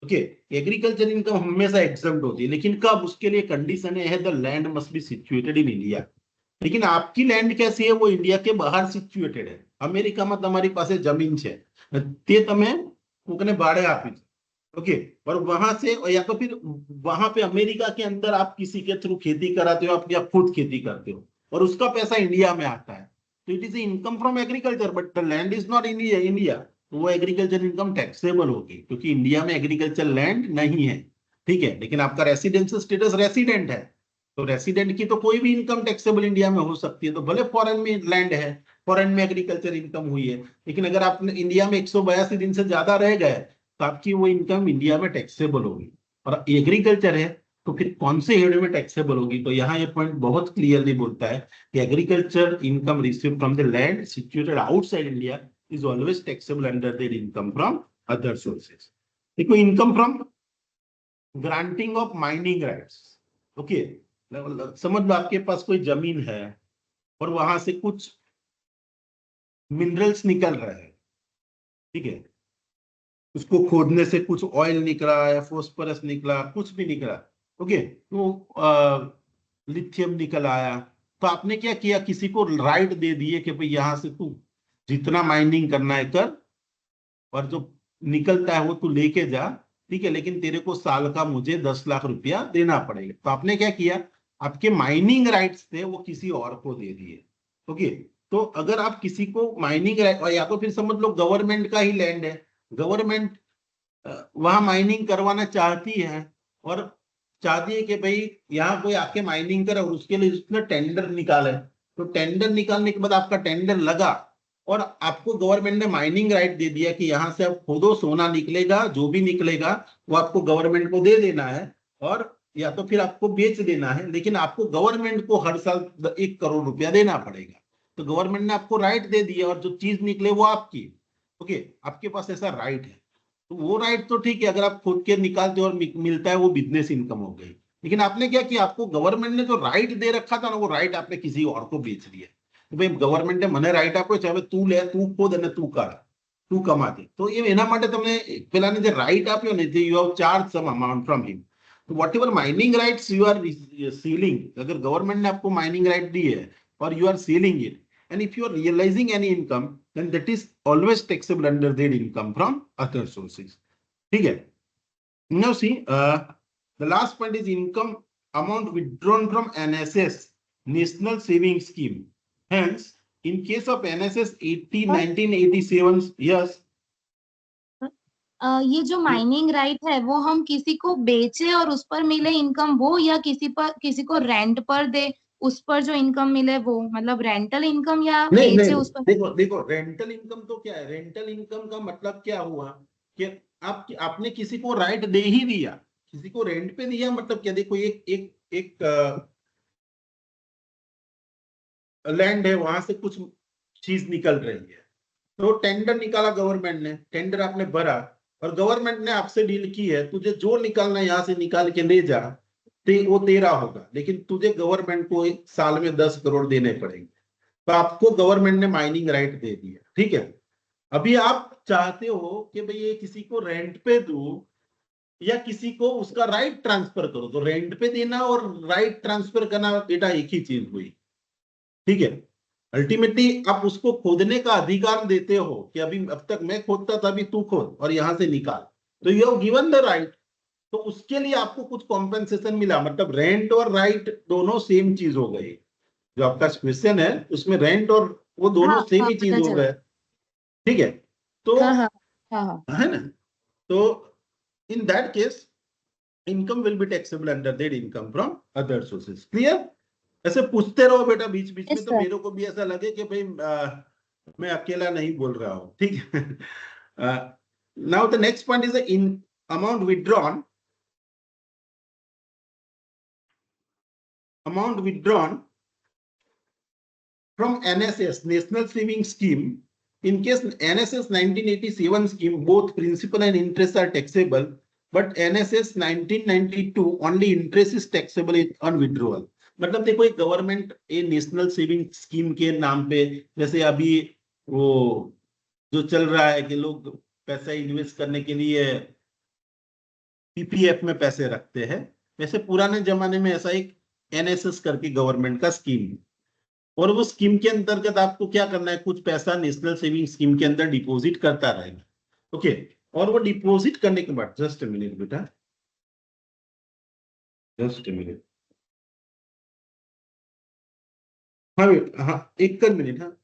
Okay, agriculture income हमेशा exempt होती है, लेकिन कब, उसके लिए कंडीशन है the land must be situated in India. लेकिन आपकी लैंड कैसी है, वो इंडिया के बाहर सिचुएटेड है। अमेरिका में તમારી પાસે જમીન છે તે તમે કોકને ભાડે આપી છે, ओके, और वहां से, या तो फिर वहां पे अमेरिका के अंदर आप किसी के थ्रू खेती कराते हो, आप खुद खेती करते हो और उसका पैसा इंडिया में आता है, तो it is income from agriculture, but the land is not in India, तो वो एग्रीकल्चर इनकम टैक्सेबल होगी क्योंकि इंडिया में एग्रीकल्चर लैंड नहीं है। ठीक है, लेकिन आपका रेसिडेंशियल स्टेटस रेसिडेंट है, तो रेसिडेंट की तो कोई भी इनकम टैक्सेबल इंडिया में हो सकती है, तो भले फॉरेन में लैंड है, फॉरेन में एग्रीकल्चर इनकम हुई है, लेकिन अगर आप इंडिया में 182 दिन से ज्यादा रह गए तो आपकी वो इनकम इंडिया में टैक्सेबल होगी। और एग्रीकल्चर है तो फिर कौन से हेड में टैक्सेबल होगी, तो यहाँ ये पॉइंट बहुत क्लियरली बोलता है कि agriculture income received from the land situated outside India is always taxable under the income from other sources. देखो, income from granting of mining rights. Okay, समझ लो आपके पास कोई जमीन है और वहां से कुछ मिनरल्स निकल रहे हैं, ठीक है, उसको खोदने से कुछ ऑयल निकला या फॉस्फोरस निकला, कुछ भी निकला, ओके, तो लिथियम निकल आया, तो आपने क्या किया, किसी को राइट दे दिए कि भाई यहां से तू जितना माइनिंग करना है कर और जो निकलता है वो तू लेके जा, ठीक है, लेकिन तेरे को साल का मुझे 10 लाख रुपया देना पड़ेगा। तो आपने क्या किया, आपके माइनिंग राइट्स थे वो किसी और को दे दिए। ओके, तो अगर आप किसी को माइनिंग, या तो फिर समझ लो गवर्नमेंट का ही लैंड है, गवर्नमेंट वहां माइनिंग करवाना चाहती है और चाहती है कि भाई यहाँ कोई आके माइनिंग करे, और उसके लिए उसने टेंडर निकाले, तो टेंडर निकालने के बाद आपका टेंडर लगा और आपको गवर्नमेंट ने माइनिंग राइट दे दिया कि यहाँ से आप खोदो, सोना निकलेगा, जो भी निकलेगा वो आपको गवर्नमेंट को दे देना है, और या तो फिर आपको बेच देना है, लेकिन आपको गवर्नमेंट को हर साल 1 करोड़ रुपया देना पड़ेगा। तो गवर्नमेंट ने आपको राइट दे दिया और जो चीज निकले वो आपकी। ओके, आपके पास ऐसा राइट है, तो वो राइट तो ठीक है, अगर आप खुद के निकालते हो और मिलता है वो बिजनेस इनकम हो गई। लेकिन आपने क्या किया, आपको गवर्नमेंट ने जो राइट दे रखा था ना, वो राइट आपने किसी और को बेच दिया। ભાઈ ગવર્મેન્ટે મને રાઈટ આપ્યો છે, હવે તું લે, તું ખોદ અને તું કાઢ, તું કમાતી. તો એના માટે તમને પેલાને જે રાઈટ આપ્યો ને, you have charge some amount from him. तो whatever mining rights you are selling, अगर गवर्नमेंट ने आपको माइनिंग राइट दी है और you are selling it, and if you are realising any income, then that is always taxable under that income from other sources. ठीक है. Now see, the last point is income amount withdrawn from NSS, National Saving Scheme. Hence, in case of NSS 1987, yes. ये जो mining right है वो हम किसी को बेचे और उस पर मिले इनकम वो, या किसी को रेंट पर दे उस पर जो इनकम मिले वो, मतलब रेंटल इनकम, या बेचे उस पर? देखो रेंटल इनकम तो क्या है, रेंटल इनकम का मतलब क्या हुआ कि आपने किसी को राइट दे ही दिया, किसी को रेंट पे दिया, मतलब क्या, देखो एक लैंड है, वहां से कुछ चीज निकल रही है, तो टेंडर निकाला गवर्नमेंट ने, टेंडर आपने भरा और गवर्नमेंट ने आपसे डील की है, तुझे जो निकालना है यहाँ से निकाल के ले जा, वो तेरा होगा, लेकिन तुझे गवर्नमेंट को एक साल में 10 करोड़ देने पड़ेंगे. तो आपको गवर्नमेंट ने माइनिंग राइट दे दिया. ठीक है. अभी आप चाहते हो कि भाई ये किसी को रेंट पे दो या किसी को उसका राइट ट्रांसफर करो, तो रेंट पे देना और राइट ट्रांसफर करना बेटा एक ही चीज हुई. ठीक है. अल्टीमेटली आप उसको खोदने का अधिकार देते हो कि अभी अब तक मैं खोदता था, अभी तू खोद और यहां से निकाल, तो you have given the right. तो उसके लिए आपको कुछ कॉम्पेंसेशन मिला, मतलब रेंट और राइट दोनों सेम चीज हो गई. जो आपका क्वेश्चन है उसमें रेंट और वो दोनों सेम ही चीज हो गए. ठीक है. तो है ना, तो in that case income will be taxable under that income from other sources. Clear? ऐसे पूछते रहो बेटा बीच बीच में, तो मेरे को भी ऐसा लगे कि भाई मैं अकेला नहीं बोल रहा हूं. ठीक है. Now the next point is in amount withdrawn from NSS, National Saving Scheme. In case NSS 1987 scheme, both principal and interest are taxable, but NSS 1992 only interest is taxable on withdrawal. मतलब देखो एक government ए national saving scheme के नाम पे, जैसे अभी वो जो चल रहा है कि लोग पैसा इन्वेस्ट करने के लिए पीपीएफ में पैसे रखते हैं, वैसे पुराने जमाने में ऐसा एक एनएसएस करके गवर्नमेंट का स्कीम, और वो स्कीम के अंतर्गत आपको क्या करना है, कुछ पैसा नेशनल सेविंग स्कीम के अंदर डिपॉजिट करता रहेगा. ओके. और वो डिपॉजिट करने के बाद, जस्ट अ मिनट बेटा, जस्ट अ मिनट. हाँ बेटा, हाँ एक मिनट. हाँ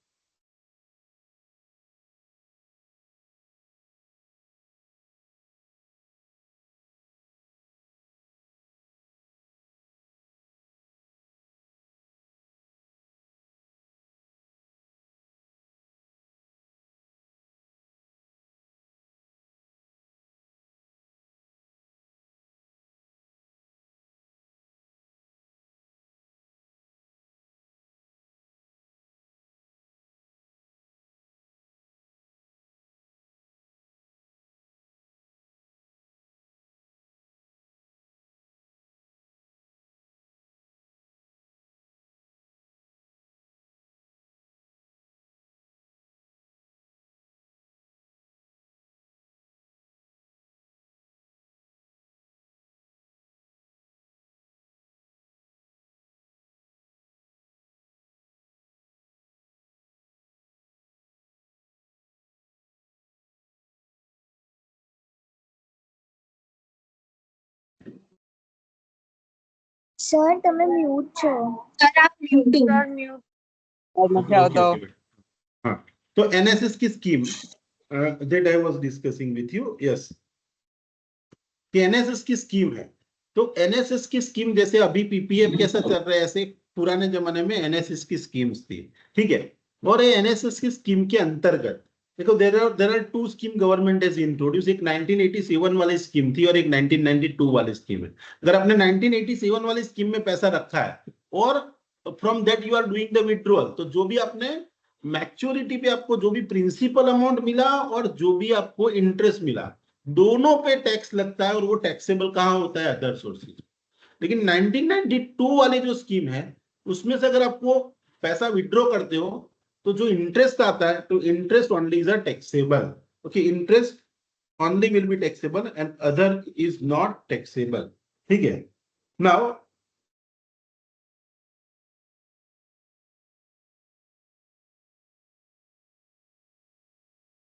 સર તમે મ્યુટ છો. सर आप म्यूट हो. Sir mute. हाँ, तो एनएसएस की scheme that I was discussing with you. Yes, कि एनएसएस की स्कीम है. तो एनएसएस की स्कीम जैसे अभी पीपीएफ कैसा चल रहा है, ऐसे पुराने जमाने में एनएसएस की स्कीम्स थी. ठीक है. और ये एनएसएस की स्कीम के अंतर्गत देखो there are two scheme government has introduce. एक 1987 वाली स्कीम थी और एक 1992 वाली स्कीम है. अगर आपने 1987 वाली स्कीम में पैसा रखा है और from that you are doing the withdrawal, तो जो भी आपने मैच्योरिटी पे आपको जो भी प्रिंसिपल अमाउंट मिला और जो भी आपको इंटरेस्ट मिला, दोनों पे टैक्स लगता है, और वो टैक्सेबल कहाँ होता है, अदर सोर्सेज. लेकिन 1992 वाली जो स्कीम है उसमें से अगर आपको पैसा विड्रॉ करते हो तो जो इंटरेस्ट आता है तो interest only is a taxable. Okay, interest only will be taxable and other is not taxable. ठीक है. नाउ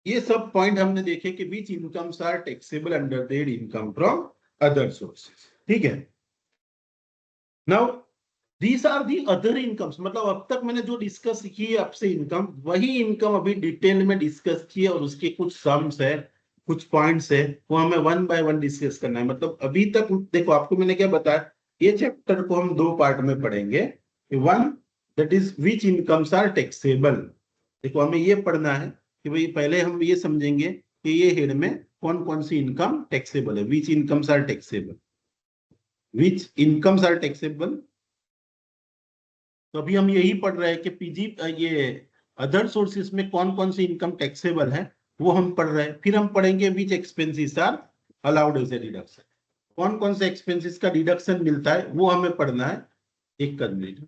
ये सब पॉइंट हमने देखे कि which incomes are taxable under their income from other sources. ठीक है. Now these are the other incomes, मतलब अब तक मैंने जो डिस्कस की है आपसे इनकम, वही इनकम अभी डिटेल में डिस्कस की है और उसके कुछ सम्स है, कुछ पॉइंट्स है, वो हमें वन बाय वन डिस्कस करना है. मतलब अभी तक देखो आपको मैंने क्या बताया, ये चैप्टर को हम दो पार्ट में पढ़ेंगे. One, that is which incomes are taxable. देखो हमें ये पढ़ना है कि भाई पहले हम ये समझेंगे कि ये हेड में कौन कौन सी इनकम टैक्सेबल है. Which incomes are taxable, which incomes are taxable. तो अभी हम यही पढ़ रहे हैं कि पीजी ये अदर सोर्सेस में कौन कौन सी इनकम टैक्सेबल है, वो हम पढ़ रहे हैं. फिर हम पढ़ेंगे which expenses are allowed as a deduction. कौन कौन से एक्सपेंसेस का डिडक्शन मिलता है वो हमें पढ़ना है. एक कर लीजिए.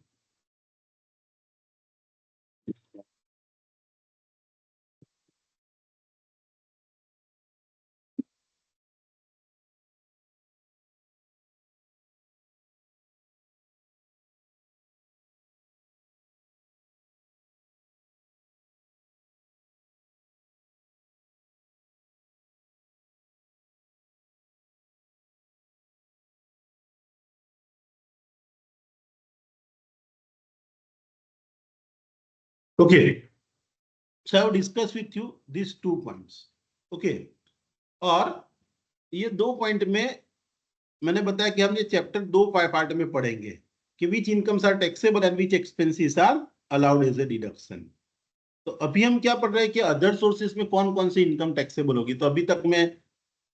Okay, so I have discussed with you these 2 points. Okay, और ये 2 पॉइंट में मैंने बताया कि हम ये चैप्टर 2 पार्ट में पढ़ेंगे कि which incomes are taxable and which expenses are allowed as a deduction. तो अभी हम क्या पढ़ रहे हैं कि अदर सोर्सेस में कौन कौन सी इनकम टैक्सेबल होगी. तो अभी तक मैं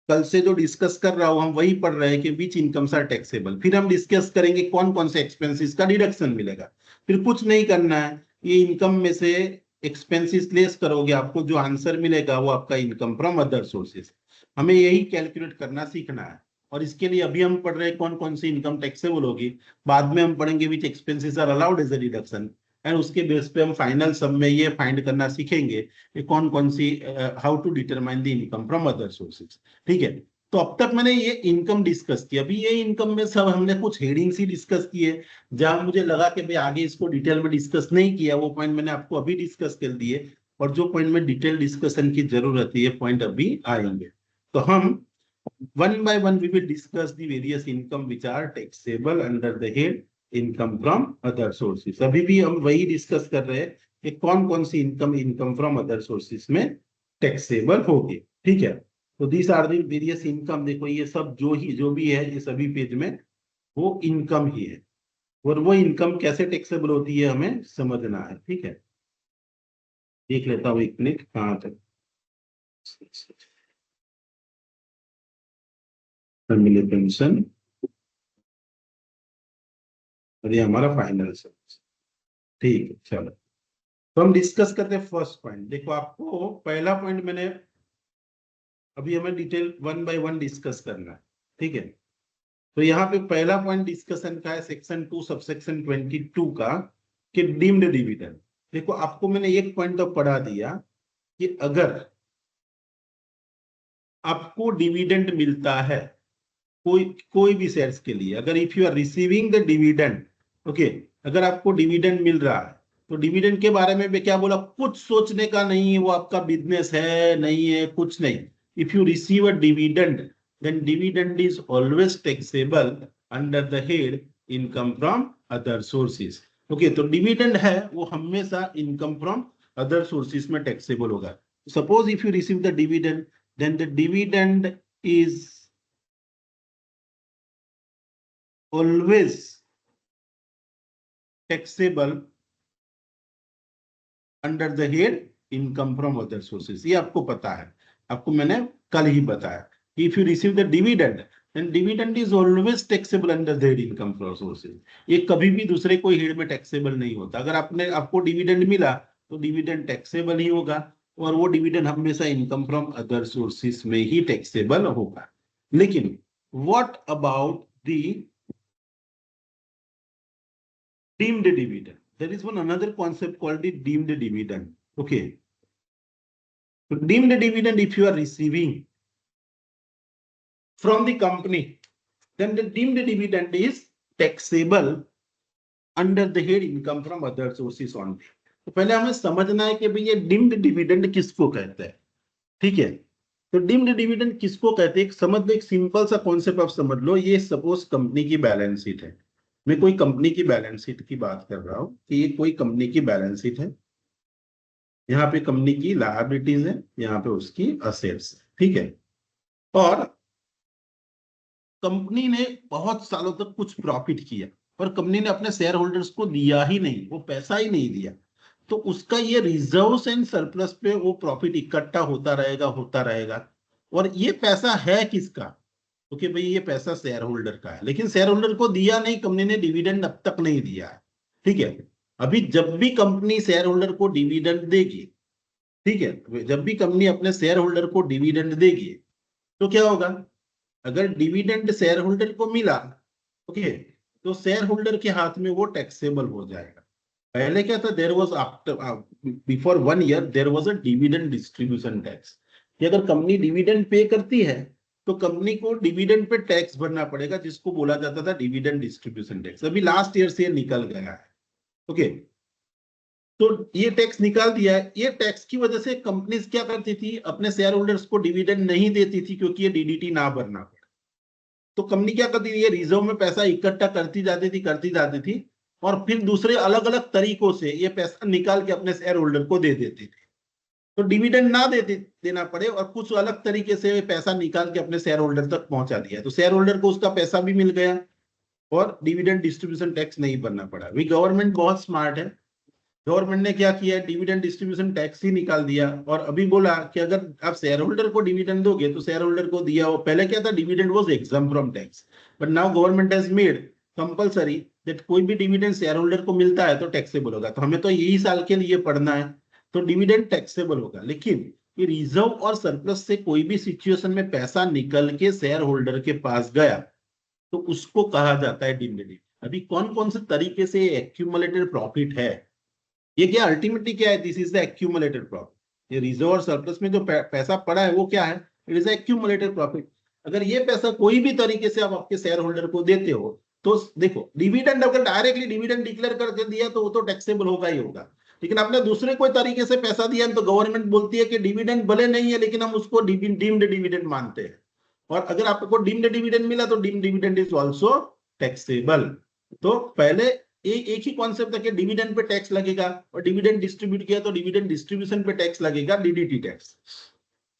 कल से जो डिस्कस कर रहा हूं हम वही पढ़ रहे हैं कि विच इनकम्स आर टैक्सेबल. फिर हम डिस्कस करेंगे कौन कौन से एक्सपेंसेस का डिडक्शन मिलेगा. फिर कुछ नहीं करना है, ये इनकम में से एक्सपेंसेस लेस करोगे, आपको जो आंसर मिलेगा वो आपका इनकम फ्रॉम अदर सोर्सेस. हमें यही कैलकुलेट करना सीखना है. और इसके लिए अभी हम पढ़ रहे हैं कौन कौन सी इनकम टैक्सेबल होगी. बाद में हम पढ़ेंगे which expenses are allowed as a deduction and उसके बेस पे हम फाइनल सम में ये फाइंड करना सीखेंगे कि कौन कौन सी how to determine the income from other sources. ठीक है. तो अब तक मैंने ये इनकम डिस्कस किया. अभी ये इनकम में सब हमने कुछ हेडिंग्स ही डिस्कस किए, जहां मुझे लगा कि भाई आगे इसको डिटेल में डिस्कस नहीं किया, वो पॉइंट मैंने आपको अभी डिस्कस कर दिए. और जो पॉइंट में डिटेल डिस्कशन की जरूरत है ये पॉइंट अभी आएंगे. तो हम one by one we will discuss the various income which are taxable under the head income from other sources. अभी भी हम वही डिस्कस कर रहे हैं कि कौन कौन सी इनकम फ्रॉम अदर सोर्सेस में टैक्सेबल होगी. ठीक है. तो this are the various income. देखो ये सब जो भी है ये सभी पेज में वो इनकम ही है, और वो इनकम कैसे टैक्सेबल होती है हमें समझना है. ठीक है. देख लेता हूँ एक मिनट कहाँ तक. फैमिली पेंशन और ये हमारा फाइनल सर्विस. ठीक है. चलो तो हम डिस्कस करते हैं फर्स्ट पॉइंट. देखो आपको पहला पॉइंट मैंने अभी हमें detail one by one discuss करना है. ठीक है. तो यहाँ पे पहला पॉइंट डिस्कशन का है सेक्शन 2 सबसेक्शन 22 का कि डीम्ड डिविडेंड. देखो आपको मैंने एक पॉइंट तो पढ़ा दिया कि अगर आपको डिविडेंड मिलता है कोई भी शेयर्स के लिए, अगर if you are receiving the dividend, okay, अगर आपको डिविडेंड मिल रहा है तो डिविडेंड के बारे में मैं क्या बोला, कुछ सोचने का नहीं है, वो आपका बिजनेस है नहीं है कुछ नहीं. If you receive a dividend then dividend is always taxable under the head income from other sources. Okay, तो डिविडेंड है वो हमेशा इनकम फ्रॉम अदर सोर्सेस में टैक्सेबल होगा. Suppose if you receive the dividend then the dividend is always taxable under the head income from other sources. ये आपको पता है, आपको मैंने कल ही बताया. If you receive the dividend, then dividend is always taxable under the head income from sources. ये कभी भी दूसरे कोई हेड में टैक्सेबल नहीं होता. अगर आपको डिविडेंड मिला तो डिविडेंड टैक्सेबल ही होगा, और वो डिविडेंड हमेशा इनकम फ्रॉम अदर सोर्सेस में ही टैक्सेबल होगा. लेकिन what about the deemed dividend. there is one another concept called the deemed dividend. Okay. So deemed dividend, if you are receiving from the company, then the deemed dividend is taxable under the head income from other sources only. तो पहले हमें समझना है कि भाई ये deemed dividend किसको कहते हैं, ठीक है। तो डीम्ड डिविडेंड किसको कहते हैं, समझ लो, एक सिंपल सा कॉन्सेप्ट आप समझ लो। ये सपोज कंपनी की बैलेंस शीट है, मैं कोई कंपनी की बैलेंस शीट की बात कर रहा हूं कि ये कोई कंपनी की बैलेंस शीट है, यहाँ पे कंपनी की लायबिलिटीज है, यहाँ पे उसकी असेट्स है, ठीक है। और कंपनी ने बहुत सालों तक कुछ प्रॉफिट किया और कंपनी ने अपने शेयर होल्डर्स को दिया ही नहीं, वो पैसा ही नहीं दिया, तो उसका ये रिजर्व्स एंड सरप्लस पे वो प्रॉफिट इकट्ठा होता रहेगा। और ये पैसा है किसका, क्योंकि भाई ये पैसा शेयर होल्डर का है, लेकिन शेयर होल्डर को दिया नहीं, कंपनी ने डिविडेंड अब तक नहीं दिया है, ठीक है। अभी जब भी कंपनी शेयर होल्डर को डिविडेंड देगी, ठीक है, जब भी कंपनी अपने शेयर होल्डर को डिविडेंड देगी तो क्या होगा, अगर डिविडेंड शेयर होल्डर को मिला, ओके, तो शेयर होल्डर के हाथ में वो टैक्सेबल हो जाएगा। पहले क्या था, there was after before 1 year there was a dividend distribution tax, कि अगर कंपनी डिविडेंड पे करती है तो कंपनी को डिविडेंड पे टैक्स भरना पड़ेगा, जिसको बोला जाता था डिविडेंड डिस्ट्रीब्यूशन टैक्स। अभी लास्ट ईयर से निकल गया है, ओके। तो ये टैक्स निकाल दिया है। ये टैक्स की वजह से कंपनीज क्या करती थी, अपने शेयर होल्डर्स को डिविडेंड नहीं देती थी, क्योंकि ये डीडीटी ना भरना पड़े। तो कंपनी क्या करती थी, ये रिजर्व में पैसा इकट्ठा करती जाती थी और फिर दूसरे अलग अलग तरीकों से ये पैसा निकाल के अपने शेयर होल्डर को दे देती थी, तो डिविडेंड ना देना पड़े और कुछ अलग तरीके से पैसा निकाल के अपने शेयर होल्डर तक पहुंचा दिया, तो शेयर होल्डर को उसका पैसा भी मिल गया और डिविडेंड डिस्ट्रीब्यूशन टैक्स नहीं भरना पड़ा। अभी गवर्नमेंट बहुत स्मार्ट है, गवर्नमेंट ने क्या किया, डिविडेंड डिस्ट्रीब्यूशन टैक्स ही निकाल दिया और अभी बोला कि अगर आप शेयर होल्डर को डिविडेंड दोगे तो शेयर होल्डर को दिया हो। पहले क्या था, dividend was exempt from tax, but now government has made compulsory that कोई भी डिविडेंड शेयर होल्डर को मिलता है तो टैक्सेबल होगा। तो हमें तो यही साल के लिए पढ़ना है, तो डिविडेंड टैक्सेबल होगा। लेकिन ये रिजर्व और सरप्लस से कोई भी सिचुएशन में पैसा निकल के शेयर होल्डर के पास गया तो उसको कहा जाता है डीम्ड डिविडेंड। अभी कौन कौन से तरीके से एक्यूमुलेटेड प्रॉफिट है, ये क्या अल्टीमेटली क्या है, this is the accumulated profit. ये रिजर्व और सरप्लस में जो पैसा पड़ा है वो क्या है, इट इज एक्यूमुलेटेड प्रॉफिट। अगर ये पैसा कोई भी तरीके से आप आपके शेयर होल्डर को देते हो तो देखो, डिविडेंड अगर डायरेक्टली डिविडेंड डिक्लेयर करके दिया तो वो तो टैक्सेबल होगा ही होगा, लेकिन आपने दूसरे कोई तरीके से पैसा दिया तो गवर्नमेंट बोलती है कि डिविडेंड भले नहीं है लेकिन हम उसको डीम्ड डिविडेंड मानते हैं, और अगर आपको डीम्ड डिविडेंड मिला तो deemed dividend is also taxable. तो पहले एक ही कॉन्सेप्ट था कि डिविडेंड पे टैक्स लगेगा और डिविडेंड डिस्ट्रीब्यूट किया तो डिविडेंड डिस्ट्रीब्यूशन पे टैक्स लगेगा, डीडीटी टैक्स।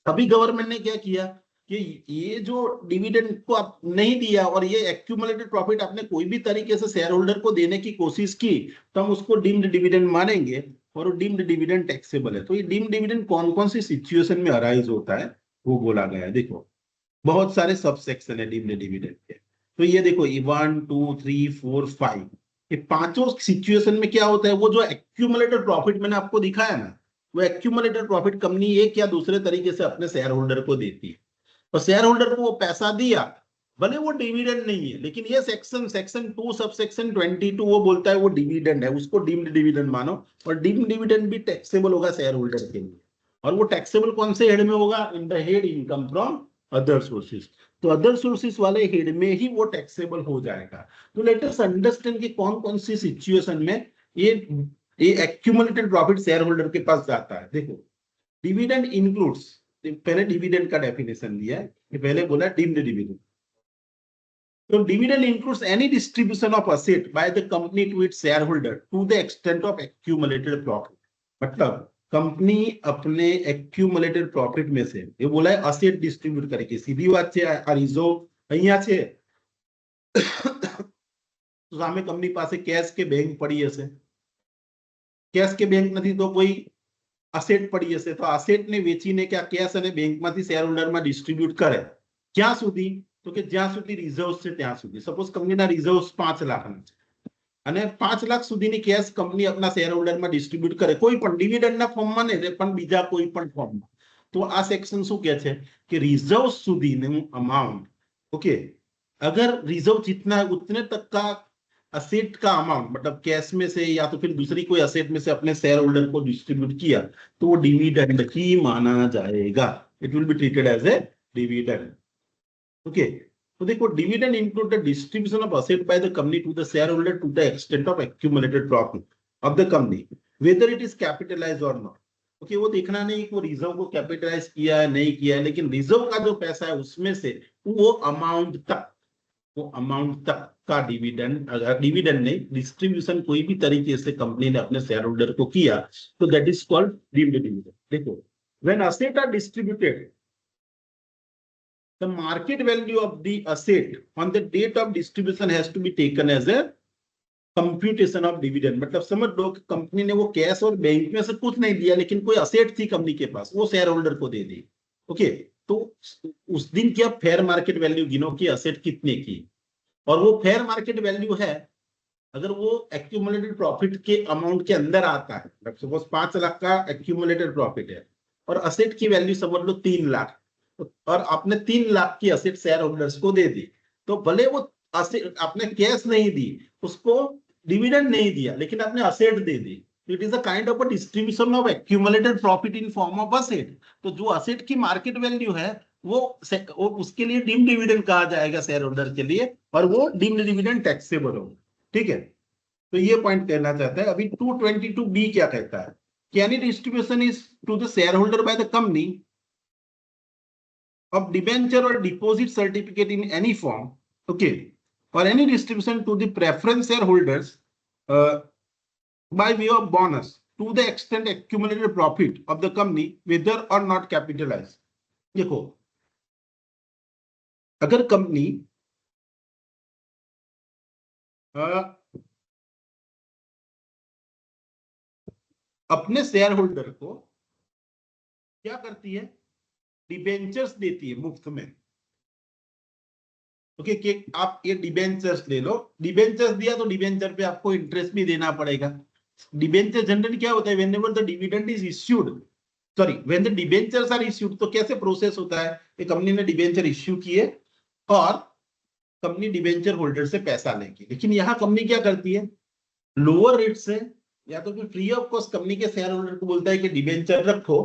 अभी गवर्नमेंट ने क्या किया कि ये जो डिविडेंड को आप नहीं दिया और ये एक्यूमुलेटेड प्रॉफिट आपने कोई भी तरीके से शेयर होल्डर को देने की कोशिश की तो हम उसको डीम्ड डिविडेंड मानेंगे और वो डीम्ड डिविडेंड टैक्सेबल है। तो ये डीम्ड डिविडेंड कौन कौन सी सिचुएशन में अराइज होता है वो बोला गया है। देखो बहुत सारे सब सेक्शन है डीम्ड डिविडेंड के, तो ये देखो 1 2 3 4 5, ये पांचों सिचुएशन में क्या होता है, वो जो एक्यूमुलेटेड प्रॉफिट मैंने आपको दिखाया ना, वो एक्यूमुलेटेड प्रॉफिट कंपनी एक या दूसरे तरीके से अपने शेयर होल्डर को देती है और शेयर होल्डर को वो पैसा दिया, भले वो डिविडेंड नहीं है, लेकिन ये सेक्शन 2 सब सेक्शन 22 वो बोलता है वो डिविडेंड है, उसको डीम्ड डिविडेंड मानो और डीम्ड डिविडेंड भी टैक्सेबल होगा शेयर होल्डर के लिए। और वो टैक्सेबल कौन से हेड में होगा, इन the head income from other sources. तो अदर सोर्सेज वाले हेड में ही वो टैक्सेबल हो जाएगा। तो लेट अस अंडरस्टैंड कि कौन कौन सी सिचुएशन में ये एक्यूमुलेटेड प्रॉफिट शेयर होल्डर के पास जाता है। देखो डिविडेंड इंक्लूड्स, पहले डिविडेंड का डेफिनेशन दिया है, पहले बोला डीम्ड डिविडेंड। तो dividend includes any distribution of asset by the company to its share holder to the extent of accumulated profit. मतलब कंपनी अपने एक्यूमुलेटेड प्रॉफिट में से ये बोला है असेट डिस्ट्रीब्यूट करेगी, सीधी बात છે આ રીઝો અહીંયા છે તો સામે કંપની પાસે કેશ કે બેંક પડી હશે, કેશ કે બેંક નથી તો કોઈ અસેટ પડી હશે, તો અસેટ ને વેચીને કે આ કેશ અને બેંક માંથી શેર હોલ્ડર માં ડિસ્ટ્રીબ્યુટ કરે ક્યાં સુધી, તો કે જ્યાં સુધી રિઝર્વ્સ છે ત્યાં સુધી। સપોઝ કંપનીના રિઝર્વ્સ 5 લાખના છે અને 5 લાખ સુધીની કેશ કંપની अपना શેર હોલ્ડર માં ડિસ્ટ્રીબ્યુટ કરે, કોઈ પણ ડિવિડન્ડ ના ફોર્મ માં નહીં પણ બીજા કોઈ પણ ફોર્મ માં। તો આ સેક્શન શું કહે છે કે रिजर्व સુધીનું અમાઉન્ટ, ओके, अगर रिजर्व जितना है उतने तक का असेट का अमाउंट मतलब कैश में से या तो फिर दूसरी कोई असेट में से अपने शेयर होल्डर को डिस्ट्रीब्यूट किया तो वो डिविडेंड ही माना जाएगा. It will be treated as a dividend. Okay, तो देखो dividend include the distribution of asset by the company to the share holder to the extent of accumulated profit of the company whether it is capitalised और not. Okay, वो देखना नहीं कि वो reserve को capitalise किया है नहीं किया है, लेकिन रिजर्व का जो पैसा है उसमें से वो अमाउंट तक का डिविडेंड, अगर डिविडेंड नहीं डिस्ट्रीब्यूशन कोई भी तरीके से कंपनी ने अपने शेयर होल्डर को किया तो दैट इज कॉल्ड डिविडेंड. देखो when asset are distributed the market value of the asset on the date of distribution has to be taken as a computation of dividend. मतलब समझ लो कि company ने वो cash और बैंक में से कुछ नहीं दिया लेकिन कोई असेट थी कंपनी के पास, वो शेयर होल्डर को दे दी. ओके, तो उस दिन की आप फेयर मार्केट वैल्यू गिनो कि असेट कितने की, और वो फेयर मार्केट वैल्यू है अगर वो एक्यूमुलेटेड प्रॉफिट के अमाउंट के अंदर आता है. सपोज 5 लाख का एक्यूमुलेटेड प्रॉफिट है और असेट की वैल्यू समझ लो 3 लाख, और आपने 3 लाख की असेट शेयर होल्डर्स को दे दी, तो भले वो असेट आपने कैश नहीं दी, उसको डिविडेंड नहीं दिया, लेकिन आपने asset they the. It is a kind of a distribution of accumulated profit in form of asset. तो जो असेट की मार्केट वैल्यू है वो उसके लिए डीम्ड डिविडेंड कहा जाएगा शेयर होल्डर के लिए, और वो डीम्ड डिविडेंड टैक्सेबल होगा. ठीक है, तो ये पॉइंट कहना चाहता है. अभी 222B क्या कहता है कि any distribution is to the share holder by the company of debenture or deposit certificate in any form, okay, or any distribution to the preference shareholders by way of bonus to the extent accumulated profit of the company whether or not capitalized. देखो अगर company अपने share holder को क्या करती है, debentures देती है मुफ्त में. ओके, कि आप ये डिबेंचर्स ले लो. डिबेंचर्स दिया तो डिबेंचर पे आपको इंटरेस्ट भी देना पड़ेगा. डिबेंचर जनरली क्या होता है, whenever the dividend is issued, sorry when the debentures are issued, तो कैसे प्रोसेस होता है कि कंपनी ने डिबेंचर इश्यू किए और कंपनी डिबेंचर होल्डर से पैसा लेगी. लेकिन यहाँ कंपनी क्या करती है, लोअर रेट से या तो फिर फ्री ऑफ कॉस्ट कंपनी के शेयर होल्डर को बोलता है कि डिबेंचर रखो.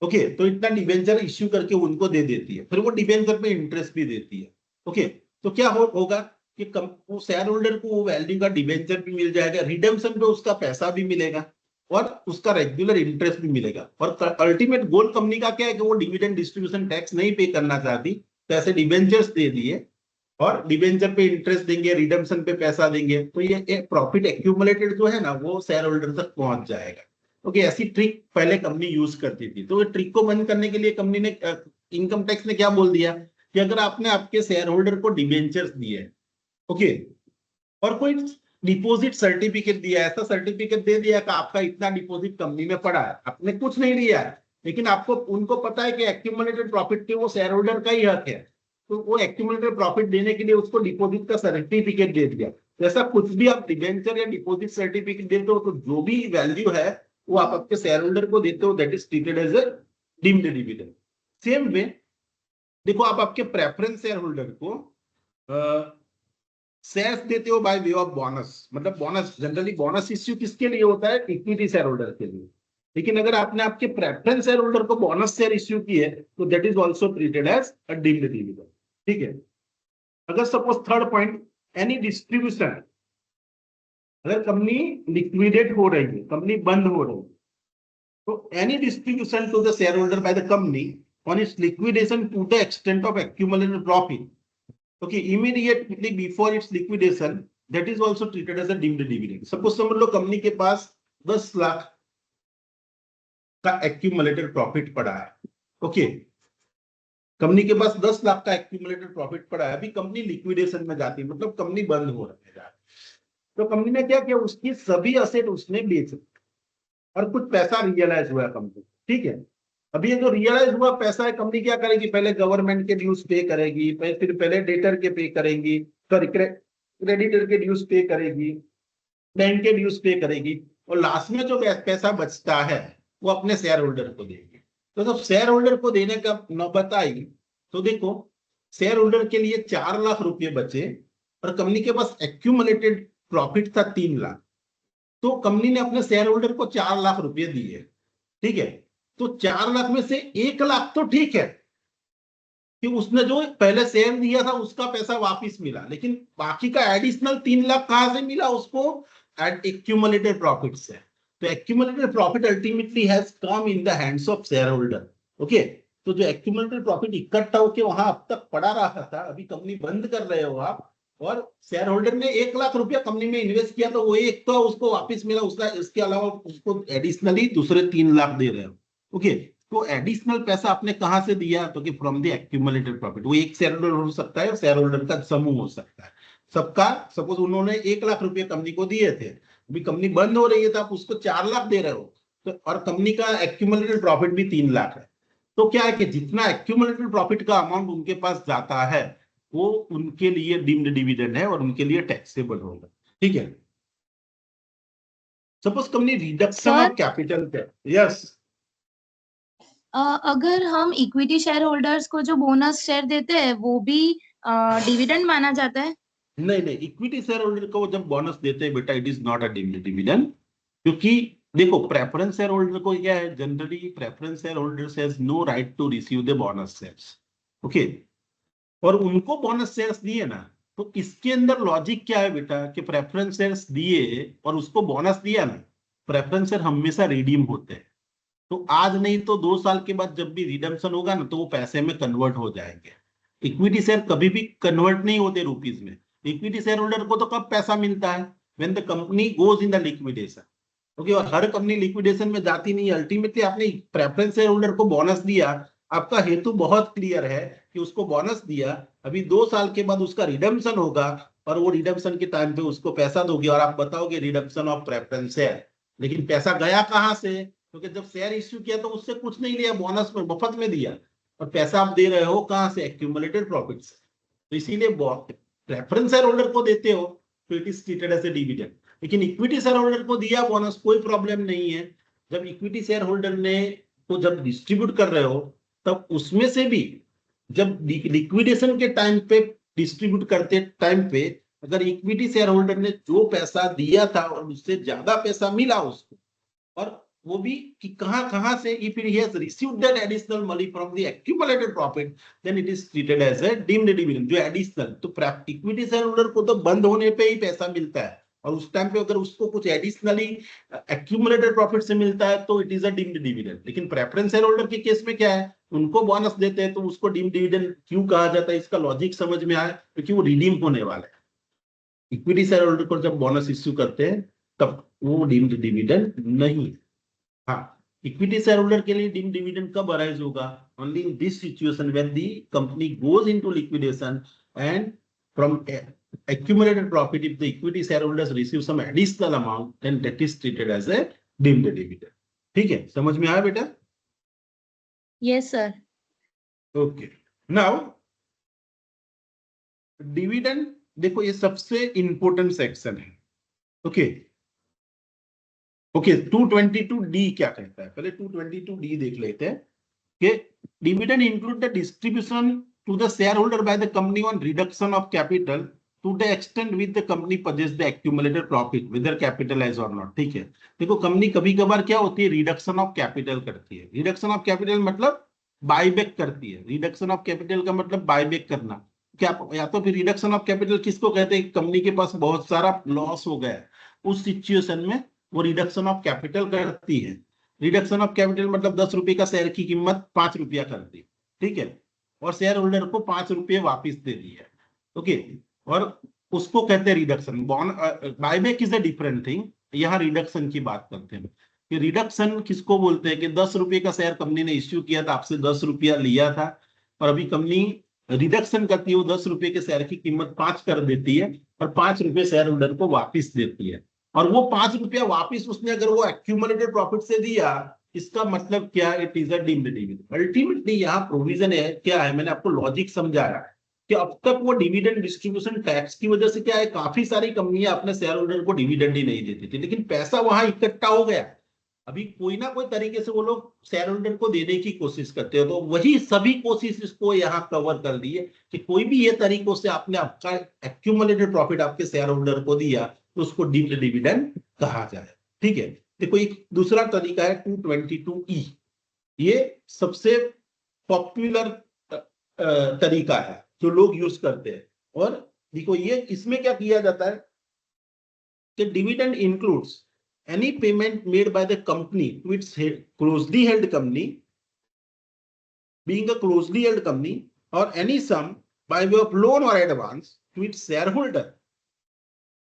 ओके, तो इतना डिबेंचर इश्यू करके उनको दे देती है, फिर वो डिबेंचर पे इंटरेस्ट भी देती है. ओके, तो क्या होगा कि वो शेयर होल्डर को वो वैल्यू का डिबेंचर भी मिल जाएगा, रिडेम्पशन पे उसका पैसा भी मिलेगा और उसका रेगुलर इंटरेस्ट भी मिलेगा. और अल्टीमेट गोल कंपनी का क्या है कि वो डिविडेंड डिस्ट्रीब्यूशन टैक्स नहीं पे करना चाहती, तो ऐसे डिबेंचर्स दे दिए और डिबेंचर पे इंटरेस्ट देंगे, रिडेम्पशन पे पैसा देंगे, तो ये प्रॉफिट एक्यूमुलेटेड जो है ना वो शेयर होल्डर तक पहुंच जाएगा. ओके, ऐसी ट्रिक पहले कंपनी यूज करती थी. तो ये ट्रिक को बंद करने के लिए कंपनी ने, इनकम टैक्स ने क्या बोल दिया कि अगर आपने आपके शेयर होल्डर को डिबेंचर्स दिए, ओके, और कोई डिपॉजिट सर्टिफिकेट दिया, ऐसा सर्टिफिकेट दे दिया कि आपका इतना डिपॉजिट कंपनी में पड़ा है, आपने कुछ नहीं दिया है, लेकिन आपको उनको पता है कि एक्यूमुलेटेड प्रॉफिट के वो शेयर होल्डर का ही हक है, तो वो एक्यूमुलेटेड प्रॉफिट देने के लिए उसको डिपॉजिट का सर्टिफिकेट दे दिया. जैसा कुछ भी आप डिबेंचर या डिपॉजिट सर्टिफिकेट देते हो, तो जो भी वैल्यू है वो आप आपके शेयर होल्डर को देते हो, that is treated as a deemed dividend. Same way देखो, आप आपके प्रेफरेंस शेयर होल्डर को शेयर्स देते हो बाय वे ऑफ बोनस. मतलब बोनस, जनरली बोनस इश्यू किसके लिए होता है, इक्विटी शेयर होल्डर के लिए. लेकिन अगर आपने आपके प्रेफरेंस शेयर होल्डर को बोनस शेयर इश्यू किए तो that is also treated as a deemed dividend. ठीक है, अगर suppose third point, any distribution, अगर कंपनी लिक्विडेट हो रही है, कंपनी बंद हो रही है, तो any distribution to the share holder by the company on it's liquidation to the extent of accumulated profit, okay, immediately before it's liquidation, that is also treated as a deemed dividend. Suppose समझ लो company के पास 10 लाख का accumulated profit पड़ा है. Okay, company के पास 10 लाख का accumulated profit पड़ा है. अभी कंपनी लिक्विडेशन में जाती है, मतलब कंपनी बंद हो रही है. तो कंपनी ने क्या किया, उसकी सभी असेट उसने बेच दी और कुछ पैसा रियलाइज हुआ कंपनी. ठीक है, अभी ये जो रियलाइज हुआ पैसा है, कंपनी क्या करेगी, पहले गवर्नमेंट के ड्यूज पे करेगी, फिर पहले डेटर के पे करेगी, सॉरी क्रेडिटर के ड्यूज पे करेगी, बैंक के ड्यूज पे करेगी, और लास्ट में जो पैसा बचता है वो अपने शेयर होल्डर को देगी. तो जब शेयर होल्डर को देने का नौबत आई तो देखो शेयर होल्डर के लिए 4 लाख रुपए बचे और कंपनी के पास एक्यूमुलेटेड प्रॉफिट था 3 लाख, तो कंपनी ने अपने शेयर होल्डर को 4 लाख रुपए दिए, ठीक है। तो 4 लाख में से 1 लाख तो ठीक है कि उसने जो पहले शेयर दिया था उसका पैसा वापस मिला, लेकिन बाकी का एडिशनल 3 लाख कहां से मिला उसको? एक्यूमुलेटेड प्रॉफिट से। तो accumulated profit ultimately has come in the hands of share holder. Okay, तो जो एक्यूमुलेटेड प्रॉफिट इकट्ठा होकर वहां अब तक पड़ा रहा था, अभी कंपनी बंद कर रहे हो आप, और शेयर होल्डर ने 1 लाख रुपया कंपनी में इन्वेस्ट किया, तो वो एक तो उसको वापस मिला, उसका इसके अलावा उसको एडिशनली दूसरे 3 लाख दे रहे हो। ओके, तो एडिशनल पैसा आपने कहां से दिया? तो कि फ्रॉम द एक्यूमुलेटेड प्रॉफिट। वो एक शेयर होल्डर हो सकता है और शेयर होल्डर का समूह हो सकता है सबका। सपोज उन्होंने 1 लाख रुपए कंपनी को दिए थे, अभी कंपनी बंद हो रही है तो आप उसको 4 लाख दे रहे हो, तो और कंपनी का एक्यूमुलेटेड प्रॉफिट भी 3 लाख है। तो क्या है कि जितना एक्यूमुलेटेड प्रॉफिट का अमाउंट उनके पास जाता है वो उनके लिए डीम्ड डिविडेंड है और उनके लिए टैक्सेबल होगा, ठीक है। Suppose company reduction Sir? Of capital पे, यस, अगर हम इक्विटी शेयर होल्डर्स को जो बोनस शेयर देते हैं वो भी डिविडेंड माना जाता है? नहीं नहीं, इक्विटी शेयर होल्डर को जब बोनस देते हैं बेटा, it is not a dividend, क्योंकि देखो प्रेफरेंस शेयर होल्डर को क्या है, generally preference share holders has no right to receive the bonus shares. Okay, और उनको बोनस शेयर्स दिए ना, तो इसके अंदर लॉजिक क्या है बेटा कि प्रेफरेंस शेयर्स दिए और उसको बोनस दिया ना, प्रेफरेंस शेयर हमेशा रिडीम होते हैं। तो आज नहीं तो 2 साल के बाद जब भी रिडम्पशन होगा ना, तो वो पैसे में कन्वर्ट हो जाएंगे। इक्विटी शेयर कभी भी कन्वर्ट नहीं होते रुपीज में। इक्विटी शेयर होल्डर को तो कब पैसा मिलता है? When the company goes in the liquidation. Okay, और हर कंपनी लिक्विडेशन में जाती नहीं है। अल्टीमेटली आपने प्रेफरेंस शेयर होल्डर को बोनस दिया, आपका हेतु बहुत क्लियर है कि उसको बोनस दिया, अभी 2 साल के बाद उसका रिडम्पशन होगा और वो रिडम्पशन के टाइम पे उसको पैसा दोगे और आप बताओगे रिडम्पशन ऑफ प्रेफरेंस शेयर। लेकिन पैसा गया कहां से? क्योंकि जब शेयर इश्यू किया तो उससे कुछ नहीं लिया, बोनस में मुफ्त में दिया, और पैसा आप दे रहे हो कहां से? एक्यूमुलेटेड प्रॉफिट से। तो इसीलिए प्रेफरेंस शेयर होल्डर को देते हो तो it is treated as a dividend. लेकिन इक्विटी शेयर होल्डर को दिया बोनस, कोई प्रॉब्लम नहीं है। जब इक्विटी शेयर होल्डर ने तो जब डिस्ट्रीब्यूट कर रहे हो तब उसमें से भी जब लिक्विडेशन के टाइम पे डिस्ट्रीब्यूट करते टाइम पे अगर इक्विटी शेयर होल्डर ने जो पैसा दिया था और उससे ज्यादा पैसा मिला उसको, और वो भी कि कहां से, if he has received that additional money from the accumulated profit, then it is treated as a deemed dividend। जो एडिशनल, तो इक्विटी शेयर होल्डर को तो बंद होने पे ही पैसा मिलता है, और उस टाइम पे अगर उसको कुछ एडिशनली एक्यूमुलेटेड प्रॉफिट से मिलता है तो it is a deemed dividend. लेकिन प्रेफरेंस शेयर होल्डर के केस में क्या है, उनको बोनस देते हैं तो उसको डीम्ड डिविडेंड क्यों कहा जाता है, इसका लॉजिक समझ में आया, क्योंकि वो रिडीम होने वाला है। इक्विटी शेयर होल्डर को जब बोनस इश्यू करते हैं तब वो डीम्ड डिविडेंड नहीं। हाँ, इक्विटी शेयर होल्डर के लिए डीम्ड डिविडेंड कब अराइज होगा? Only in this situation when the company goes into liquidation and from accumulated profit, if the equity shareholders receive some additional amount, then that is treated as a deemed dividend। ठीक है, समझ में आया बेटा? Yes sir. Okay, now dividend देखो ये सबसे important section है। ओके ओके, 222D क्या कहता है? पहले 222D देख लेते हैं कि dividend include the distribution to the share holder by the company on reduction of capital to the extent with the company possess the accumulated profit whether capitalize or not. ठीक है, देखो कंपनी कभी कभार क्या होती है, रिडक्शन ऑफ कैपिटल करती है। रिडक्शन ऑफ कैपिटल मतलब बायबैक करती है। रिडक्शन ऑफ कैपिटल का मतलब बायबैक करना। क्या, या तो फिर रिडक्शन ऑफ कैपिटल किसको कहते हैं? कंपनी के पास बहुत सारा लॉस हो गया, उस सिचुएशन में वो रिडक्शन ऑफ कैपिटल करती है। रिडक्शन ऑफ कैपिटल मतलब 10 रुपए का शेयर की कीमत 5 रुपया कर दी, ठीक है, और शेयर होल्डर को 5 रुपये वापिस दे दिया। ओके, और उसको कहते हैं reduction. Buyback is a different thing, यहाँ रिडक्शन की बात करते हैं कि रिडक्शन किसको बोलते हैं कि 10 रुपए का शेयर कंपनी ने इश्यू किया था, आपसे 10 रुपया लिया था, और अभी कंपनी रिडक्शन करती है, वो 10 रुपए के शेयर की कीमत 5 कर देती है और 5 रुपए शेयर होल्डर को वापिस देती है। और वो 5 रुपया वापिस उसने अगर वो एक्यूमुलेटेड प्रॉफिट से दिया, इसका मतलब क्या? It is a deemed dividend. Ultimately यहाँ प्रोविजन है, क्या है, मैंने आपको लॉजिक समझाया कि अब तक वो डिविडेंड डिस्ट्रीब्यूशन टैक्स की वजह से क्या है, काफी सारी कंपनियां अपने शेयर होल्डर को डिविडेंड ही नहीं देती थी, लेकिन पैसा वहां इकट्ठा हो गया। अभी कोई ना कोई तरीके से वो लोग शेयर होल्डर को देने की कोशिश करते हैं, तो वही सभी कोशिश इसको यहाँ कवर कर दी है कि कोई भी ये तरीकों से आपने आपका एक्यूमुलेटेड प्रॉफिट आपके शेयर होल्डर को दिया तो उसको डीम्ड डिविडेंड कहा जाए। ठीक है, देखो एक दूसरा तरीका है 222E, ये सबसे पॉपुलर तरीका है जो लोग यूज करते हैं। और देखो ये इसमें क्या किया जाता है कि dividend includes any payment made by the company to its closely held company, being a closely held company, or any sum by way of loan or advance to its shareholder,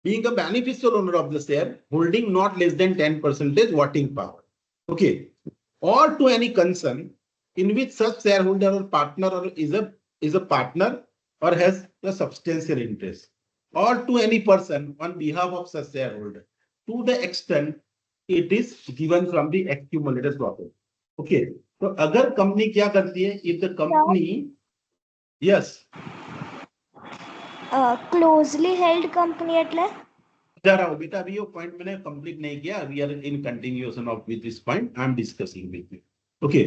being a beneficial owner of the share, holding not less than 10% voting power. Okay, or to any concern in which such shareholder or partner or is a partner or has a substantial interest, or to any person on behalf of such shareholder, to the extent it is given from the accumulated profit. Okay, तो अगर company क्या करती है, if the company, yes closely held company એટલે जा रहा हूं बेटा, अभी ये पॉइंट मैंने कंप्लीट नहीं किया, we are in continuation of with this point I am discussing with you. Okay,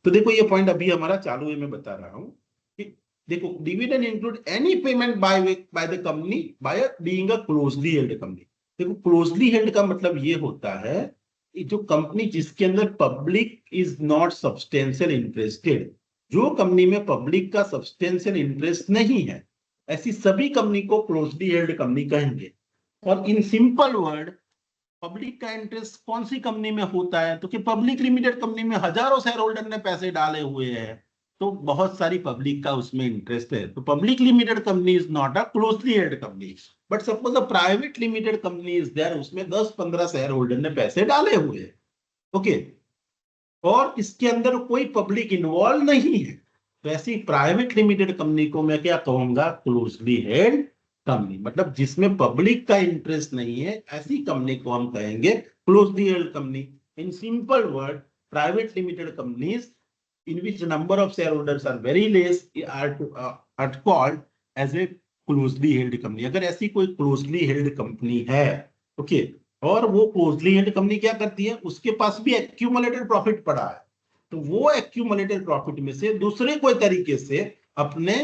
तो देखो ये पॉइंट अभी हमारा चालू है, मैं बता रहा हूं कि देखो dividend include any payment by the company by being a closely held company. देखो क्लोजली हेल्ड का मतलब ये होता है जो कंपनी जिसके अंदर public is not substantial interested, जो कंपनी में पब्लिक का सब्सटेंशियल इंटरेस्ट नहीं है, ऐसी सभी कंपनी को क्लोजली हेल्ड कंपनी कहेंगे। और इन सिंपल वर्ड पब्लिक का इंटरेस्ट कौन सी कंपनी में होता है, तो कि पब्लिक लिमिटेड कंपनी में हजारों शेयर होल्डर ने पैसे डाले हुए हैं, तो बहुत सारी पब्लिक का उसमें इंटरेस्ट है, तो public limited company is not a closely held company. But suppose a private limited company is there, उसमें 10-15 शेयर होल्डर ने पैसे डाले हुए हैं। ओके, और इसके अंदर कोई पब्लिक इन्वॉल्व नहीं है, तो ऐसी प्राइवेट लिमिटेड कंपनी को मैं क्या कहूंगा, क्लोजली हेल्ड कंपनी। मतलब जिसमें पब्लिक का इंटरेस्ट नहीं है, ऐसी कंपनी को हम कहेंगे closely held company. In simple word, private limited companies in which number of shareholders are very less are called as a closely held company। अगर ऐसी कोई closely held company है, ओके, और वो closely held company क्या करती है, उसके पास भी accumulated profit पड़ा है, तो वो accumulated profit में से दूसरे कोई तरीके से अपने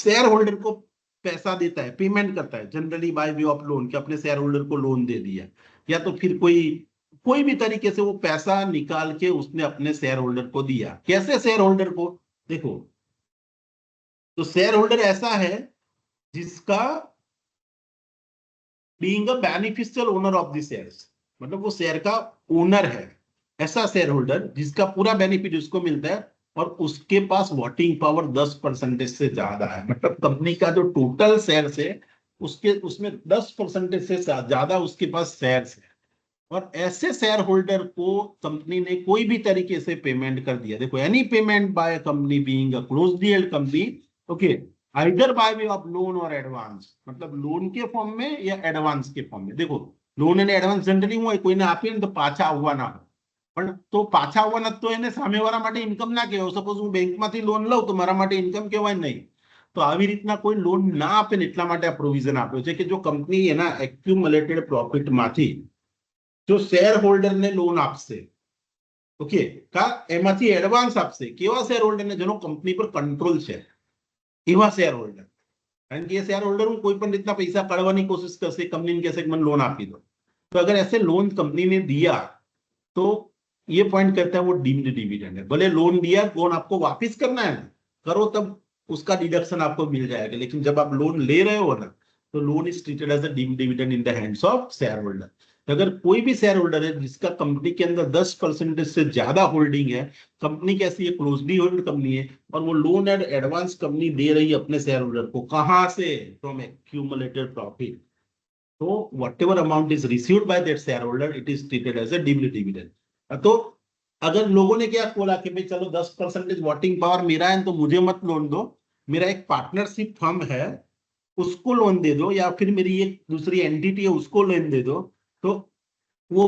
शेयर होल्डर को पैसा देता है, पेमेंट करता है, generally bye way of loan, कि अपने शेयर होल्डर को लोन दे दिया, या तो फिर कोई भी तरीके से वो पैसा निकाल के उसने अपने शेयर होल्डर को दिया। कैसे शेयर होल्डर को, देखो तो शेयर होल्डर ऐसा है जिसका being a beneficial owner of the shares, मतलब वो शेयर का ओनर है, ऐसा शेयर होल्डर जिसका पूरा बेनिफिट उसको मिलता है और उसके पास वोटिंग पावर 10% से ज्यादा है। मतलब कंपनी का जो टोटल शेयर्स है उसमें 10% से ज्यादा उसके पास शेयर्स है, और ऐसे शेयर होल्डर को कंपनी ने कोई भी तरीके से पेमेंट कर दिया। देखो any payment by company being a closely held company, okay, either bye way of loan और एडवांस, मतलब लोन के फॉर्म में या एडवांस के फॉर्म में। देखो लोन एंड एडवांस जनरली હું કોઈને આપીએ ને તો પાછા આવવા ના હોય, પણ તો પાછા આવવાના તો એને સામેવાળા માટે ઇન્કમ ના કહેવાય। સપોઝ હું બેંકમાંથી લોન લઉં તો મારા માટે ઇન્કમ કહેવાય નહીં, તો આવી રીતના કોઈ લોન ના આપે ને એટલા માટે આ પ્રોવિઝન આપ્યો છે કે જો કંપની એના એક્યુમ્યુલેટેડ પ્રોફિટમાંથી जो शेयर होल्डर ने लोन आपसे, ओके, का एमाथी एडवांस आपसे, केवा शेयर होल्डर ने जेनो कंपनी पर कंट्रोल छे एवा शेयर होल्डर, कारण के शेयर होल्डर हूं कोई पण रीतना पैसा काढवानी कोशिश करसे, कंपनी ने कहेसे कि मन लोन आपी दो, तो अगर ऐसे लोन कंपनी ने दिया तो ये पॉइंट कहता है वो डीम्ड डिविडेंड है। भले लोन दिया, लोन आपको वापस करना है ना, करो तब उसका डिडक्शन आपको मिल जाएगा, लेकिन जब आप लोन ले रहे हो ना, तो loan is treated as a deemed dividend in the hands of share holder. अगर कोई भी शेयर होल्डर है जिसका कंपनी के अंदर 10% से ज्यादा होल्डिंग है, कंपनी कैसी है, क्लोजली होल्ड कंपनी है, और वो लोन एंड एडवांस कंपनी दे रही है अपने शेयर होल्डर को, कहां से, फ्रॉम एक्यूमुलेटेड प्रॉफिट, तो whatever amount is received by that share holder it is treated as a deemed dividend. तो अगर लोगों ने क्या बोला कि भाई चलो 10% वोटिंग पावर मेरा है तो मुझे मत लोन दो, मेरा एक पार्टनरशिप फर्म है उसको लोन दे दो, या फिर मेरी एक दूसरी एंटिटी है उसको लोन दे दो, तो वो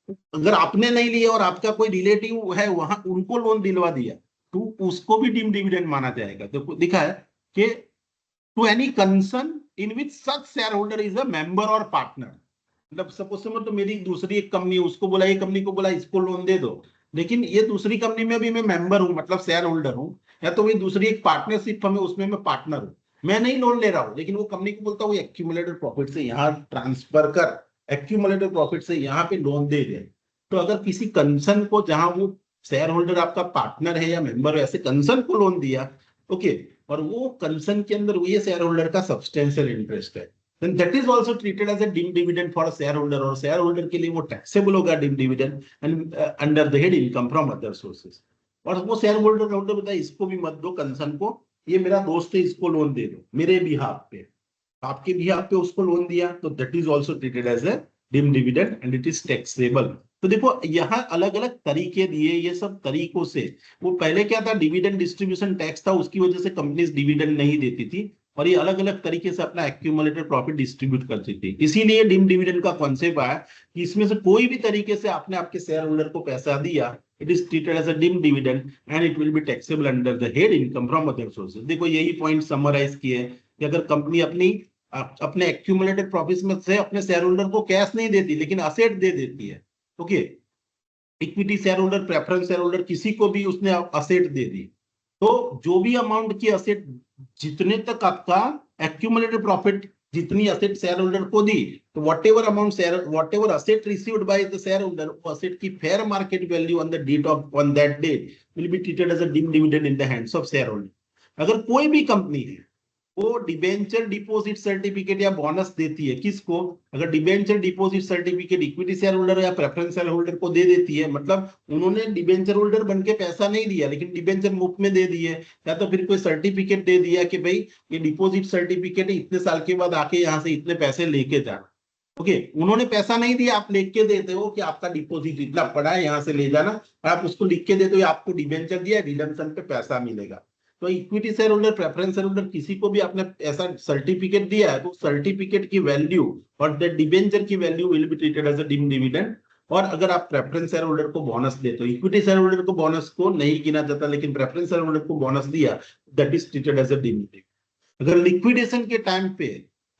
अगर आपने नहीं लिया और आपका कोई रिलेटिव है वहां उनको लोन दिलवा दिया, तो उसको भी डीम्ड डिविडेंड माना जाएगा। तो लिखा है कि to any concern in which such share holder is a member or partner, मतलब सपोज तो मेरी दूसरी एक कंपनी, उसको बोला, ये कंपनी को बोला इसको लोन दे दो, लेकिन ये दूसरी कंपनी में भी मैं मेंबर हूं, मतलब शेयर होल्डर हूं, या तो वही दूसरी एक पार्टनरशिप फर्म है उसमें मैं पार्टनर हूं, मैं नहीं लोन ले रहा हूँ, लेकिन वो कंपनी को बोलता हूँ एक्यूमुलेटेड प्रॉफिट से यहाँ ट्रांसफर कर, एक्यूमुलेटेड प्रॉफिट से यहाँ पे लोन दे दे। तो अगर किसी कंसर्न को, जहां वो शेयर होल्डर आपका पार्टनर है या मेंबर है, ऐसे कंसर्न को लोन दिया, ओके, और वो कंसर्न के अंदर वो ये शेयर होल्डर का सब्सटेंशियल इंटरेस्ट है, then that is also treated as a deemed dividend for a shareholder, और शेयर होल्डर के लिए वो टैक्सेबल होगा deemed dividend and under the head income from other sources। और वो शेयर होल्डर बताए इसको भी मत दो कंसर्न को, ये मेरा दोस्त है इसको लोन दे दो मेरे बिहाफ पे, आपके बिहाफ पे उसको लोन दिया, तो that is also treated as a deemed dividend and it is taxable। तो देखो यहाँ अलग अलग तरीके दिए, ये सब तरीकों से, वो पहले क्या था डिविडेंड डिस्ट्रीब्यूशन टैक्स था, उसकी वजह से कंपनीज डिविडेंड नहीं देती थी, और ये अलग अलग तरीके से अपना एक्यूमुलेटेड प्रॉफिट डिस्ट्रीब्यूट करती थी। इसीलिए डीम्ड डिविडेंड का कॉन्सेप्ट आया कि इसमें से कोई भी तरीके से आपने आपके शेयर होल्डर को पैसा दिया, it is treated as a deemed dividend and it will be taxable under the head income from other sources. देखो यही पॉइंट समराइज किए कि अगर कंपनी अपने एक्यूमुलेटेड प्रॉफिट्स में से अपने शेयर होल्डर को कैश नहीं देती लेकिन असेट दे देती है, okay, equity share holder, preference share holder, किसी को भी उसने असेट दे दी, तो जो भी अमाउंट की असेट, जितने तक आपका एक्यूमुलेटेड प्रॉफिट, जितनी असेट शेयर होल्डर को दी, तो whatever asset received by the share holder, asset की fair market value on the date of on that date will be treated as a deemed dividend in the hands of share holder. अगर कोई भी company है वो debenture deposit certificate या bonus देती है, किसको, अगर debenture deposit certificate equity share holder या प्रेफरेंस शेयर होल्डर को दे देती है, मतलब उन्होंने डिबेंचर होल्डर बनके पैसा नहीं दिया लेकिन डिबेंचर मुफ्त में दे दिए, या तो फिर कोई सर्टिफिकेट दे दिया कि भाई ये डिपॉजिट सर्टिफिकेट है, इतने साल के बाद आके यहाँ से इतने पैसे लेके जाना, ओके, उन्होंने पैसा नहीं दिया, आप लिख के देते हो कि आपका डिपॉजिट इतना पड़ा है यहाँ से ले जाना, आप उसको लिख के देते हो आपको डिबेंचर दिया, रिडम्पशन पे पैसा मिलेगा। तो equity share holder, preference share holder, किसी को भी आपने ऐसा सर्टिफिकेट दिया है, तो सर्टिफिकेट की वैल्यू और द डिबेंचर की value will be treated as a deemed dividend. और अगर आप प्रेफरेंस शेयर होल्डर को बोनस देते हो, इक्विटी शेयर होल्डर को बोनस को नहीं गिना जाता लेकिन प्रेफरेंस शेयर होल्डर को बोनस दिया, that is treated as a deemed dividend. अगर लिक्विडेशन के टाइम पे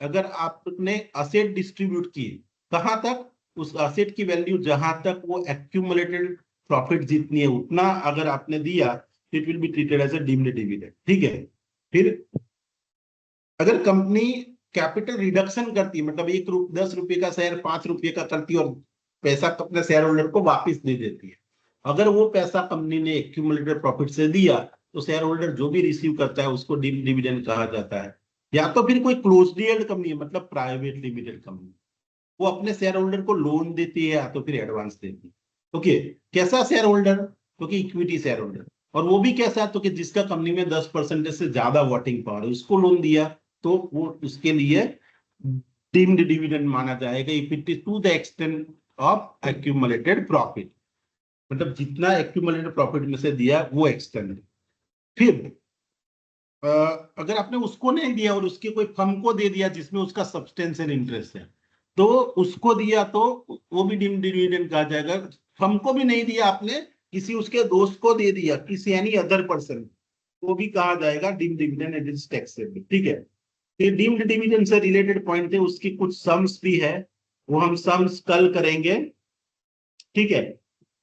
अगर आपने असेट डिस्ट्रीब्यूट की, कहां तक, उस असेट की वैल्यू जहां तक वो एक्यूमुलेटेड प्रॉफिट जितनी है उतना अगर आपने दिया, it will be treated as a deemed dividend, ठीक है। फिर अगर कंपनी कैपिटल रिडक्शन करती है, मतलब 10 रुपए का शेयर 5 रुपए का करती है और पैसा अपने शेयर होल्डर को वापस दे देती है, अगर वो पैसा कंपनी ने एक्यूमुलेटेड प्रॉफिट से दिया, तो शेयर होल्डर जो भी रिसीव करता है उसको डीम्ड डिविडेंड कहा जाता है। या तो फिर कोई क्लोज्ड एंड कंपनी है, मतलब प्राइवेट लिमिटेड कंपनी, वो अपने शेयर होल्डर को लोन देती है या तो फिर एडवांस देती है, ओके, कैसा शेयर होल्डर, क्योंकि इक्विटी शेयर होल्डर, और वो भी कैसा, तो कि जिसका कंपनी में 10% से ज्यादा वोटिंग पावर है, उसको लोन दिया, तो वो उसके लिए डीम्ड डिविडेंड माना जाएगा if it is to the extent of accumulated profit, मतलब जितना एक्यूमुलेटेड प्रॉफिट में से दिया वो एक्सटेंड। फिर अगर आपने उसको नहीं दिया और उसके कोई फर्म को दे दिया जिसमें उसका सब्सटेंशियल इंटरेस्ट है, तो उसको दिया तो वो भी डीम्ड डिविडेंड कहा जाएगा। फर्म को भी नहीं दिया आपने, किसी उसके दोस्त को दे दिया, किसी एनी अदर पर्सन, वो भी कहा जाएगा deemed dividend, it is taxable, ठीक है। ये डीम्ड डिविडेंड से रिलेटेड पॉइंट थे, उसकी कुछ सम्स भी है, वो हम सम्स कल करेंगे, ठीक है।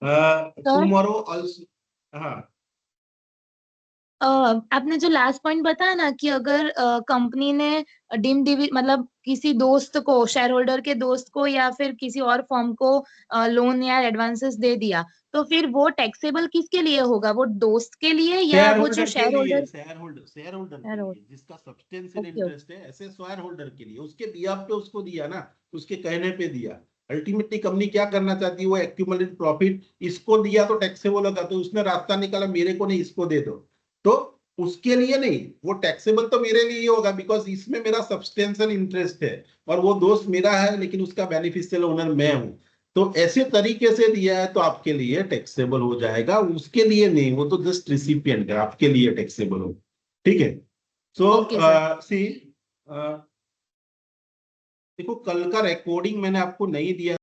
टुमारो आल्सो, हाँ, आपने जो लास्ट पॉइंट बताया ना कि अगर कंपनी ने डीम डिविड मतलब किसी दोस्त को, शेयर होल्डर के दोस्त को या फिर किसी और फर्म को लोन या एडवांसेस दे दिया, तो फिर वो टैक्सेबल किसके लिए होगा, वो दोस्त के लिए या शेयर वो जो होल्डर के शेयर लिए, होल्डर? शेयर होल्डर के लिए जिसका सब्सटेंशियल ओके, इंटरेस्ट है, ऐसे शेयर होल्डर के लिए, उसके बिहाफ पे उसको दिया ना, उसके कहने पे दिया। अल्टीमेटली कंपनी क्या करना चाहती है, वो एक्यूमुलेटेड प्रॉफिट इसको दिया तो टैक्सेबल होगा, तो उसने रास्ता निकाला मेरे को नहीं इसको दे दो, तो उसके लिए नहीं, वो टैक्सेबल तो मेरे लिए होगा बिकॉज इसमें मेरा सब्सटेंशियल इंटरेस्ट है और वो दोस्त मेरा है लेकिन उसका बेनिफिशियल ओनर मैं हूं, तो ऐसे तरीके से दिया है तो आपके लिए टैक्सेबल हो जाएगा, उसके लिए नहीं, वो तो जस्ट रिसिपिएंट है, आपके लिए टैक्सेबल हो, ठीक है। सो सी देखो कल का रिकॉर्डिंग मैंने आपको नहीं दिया।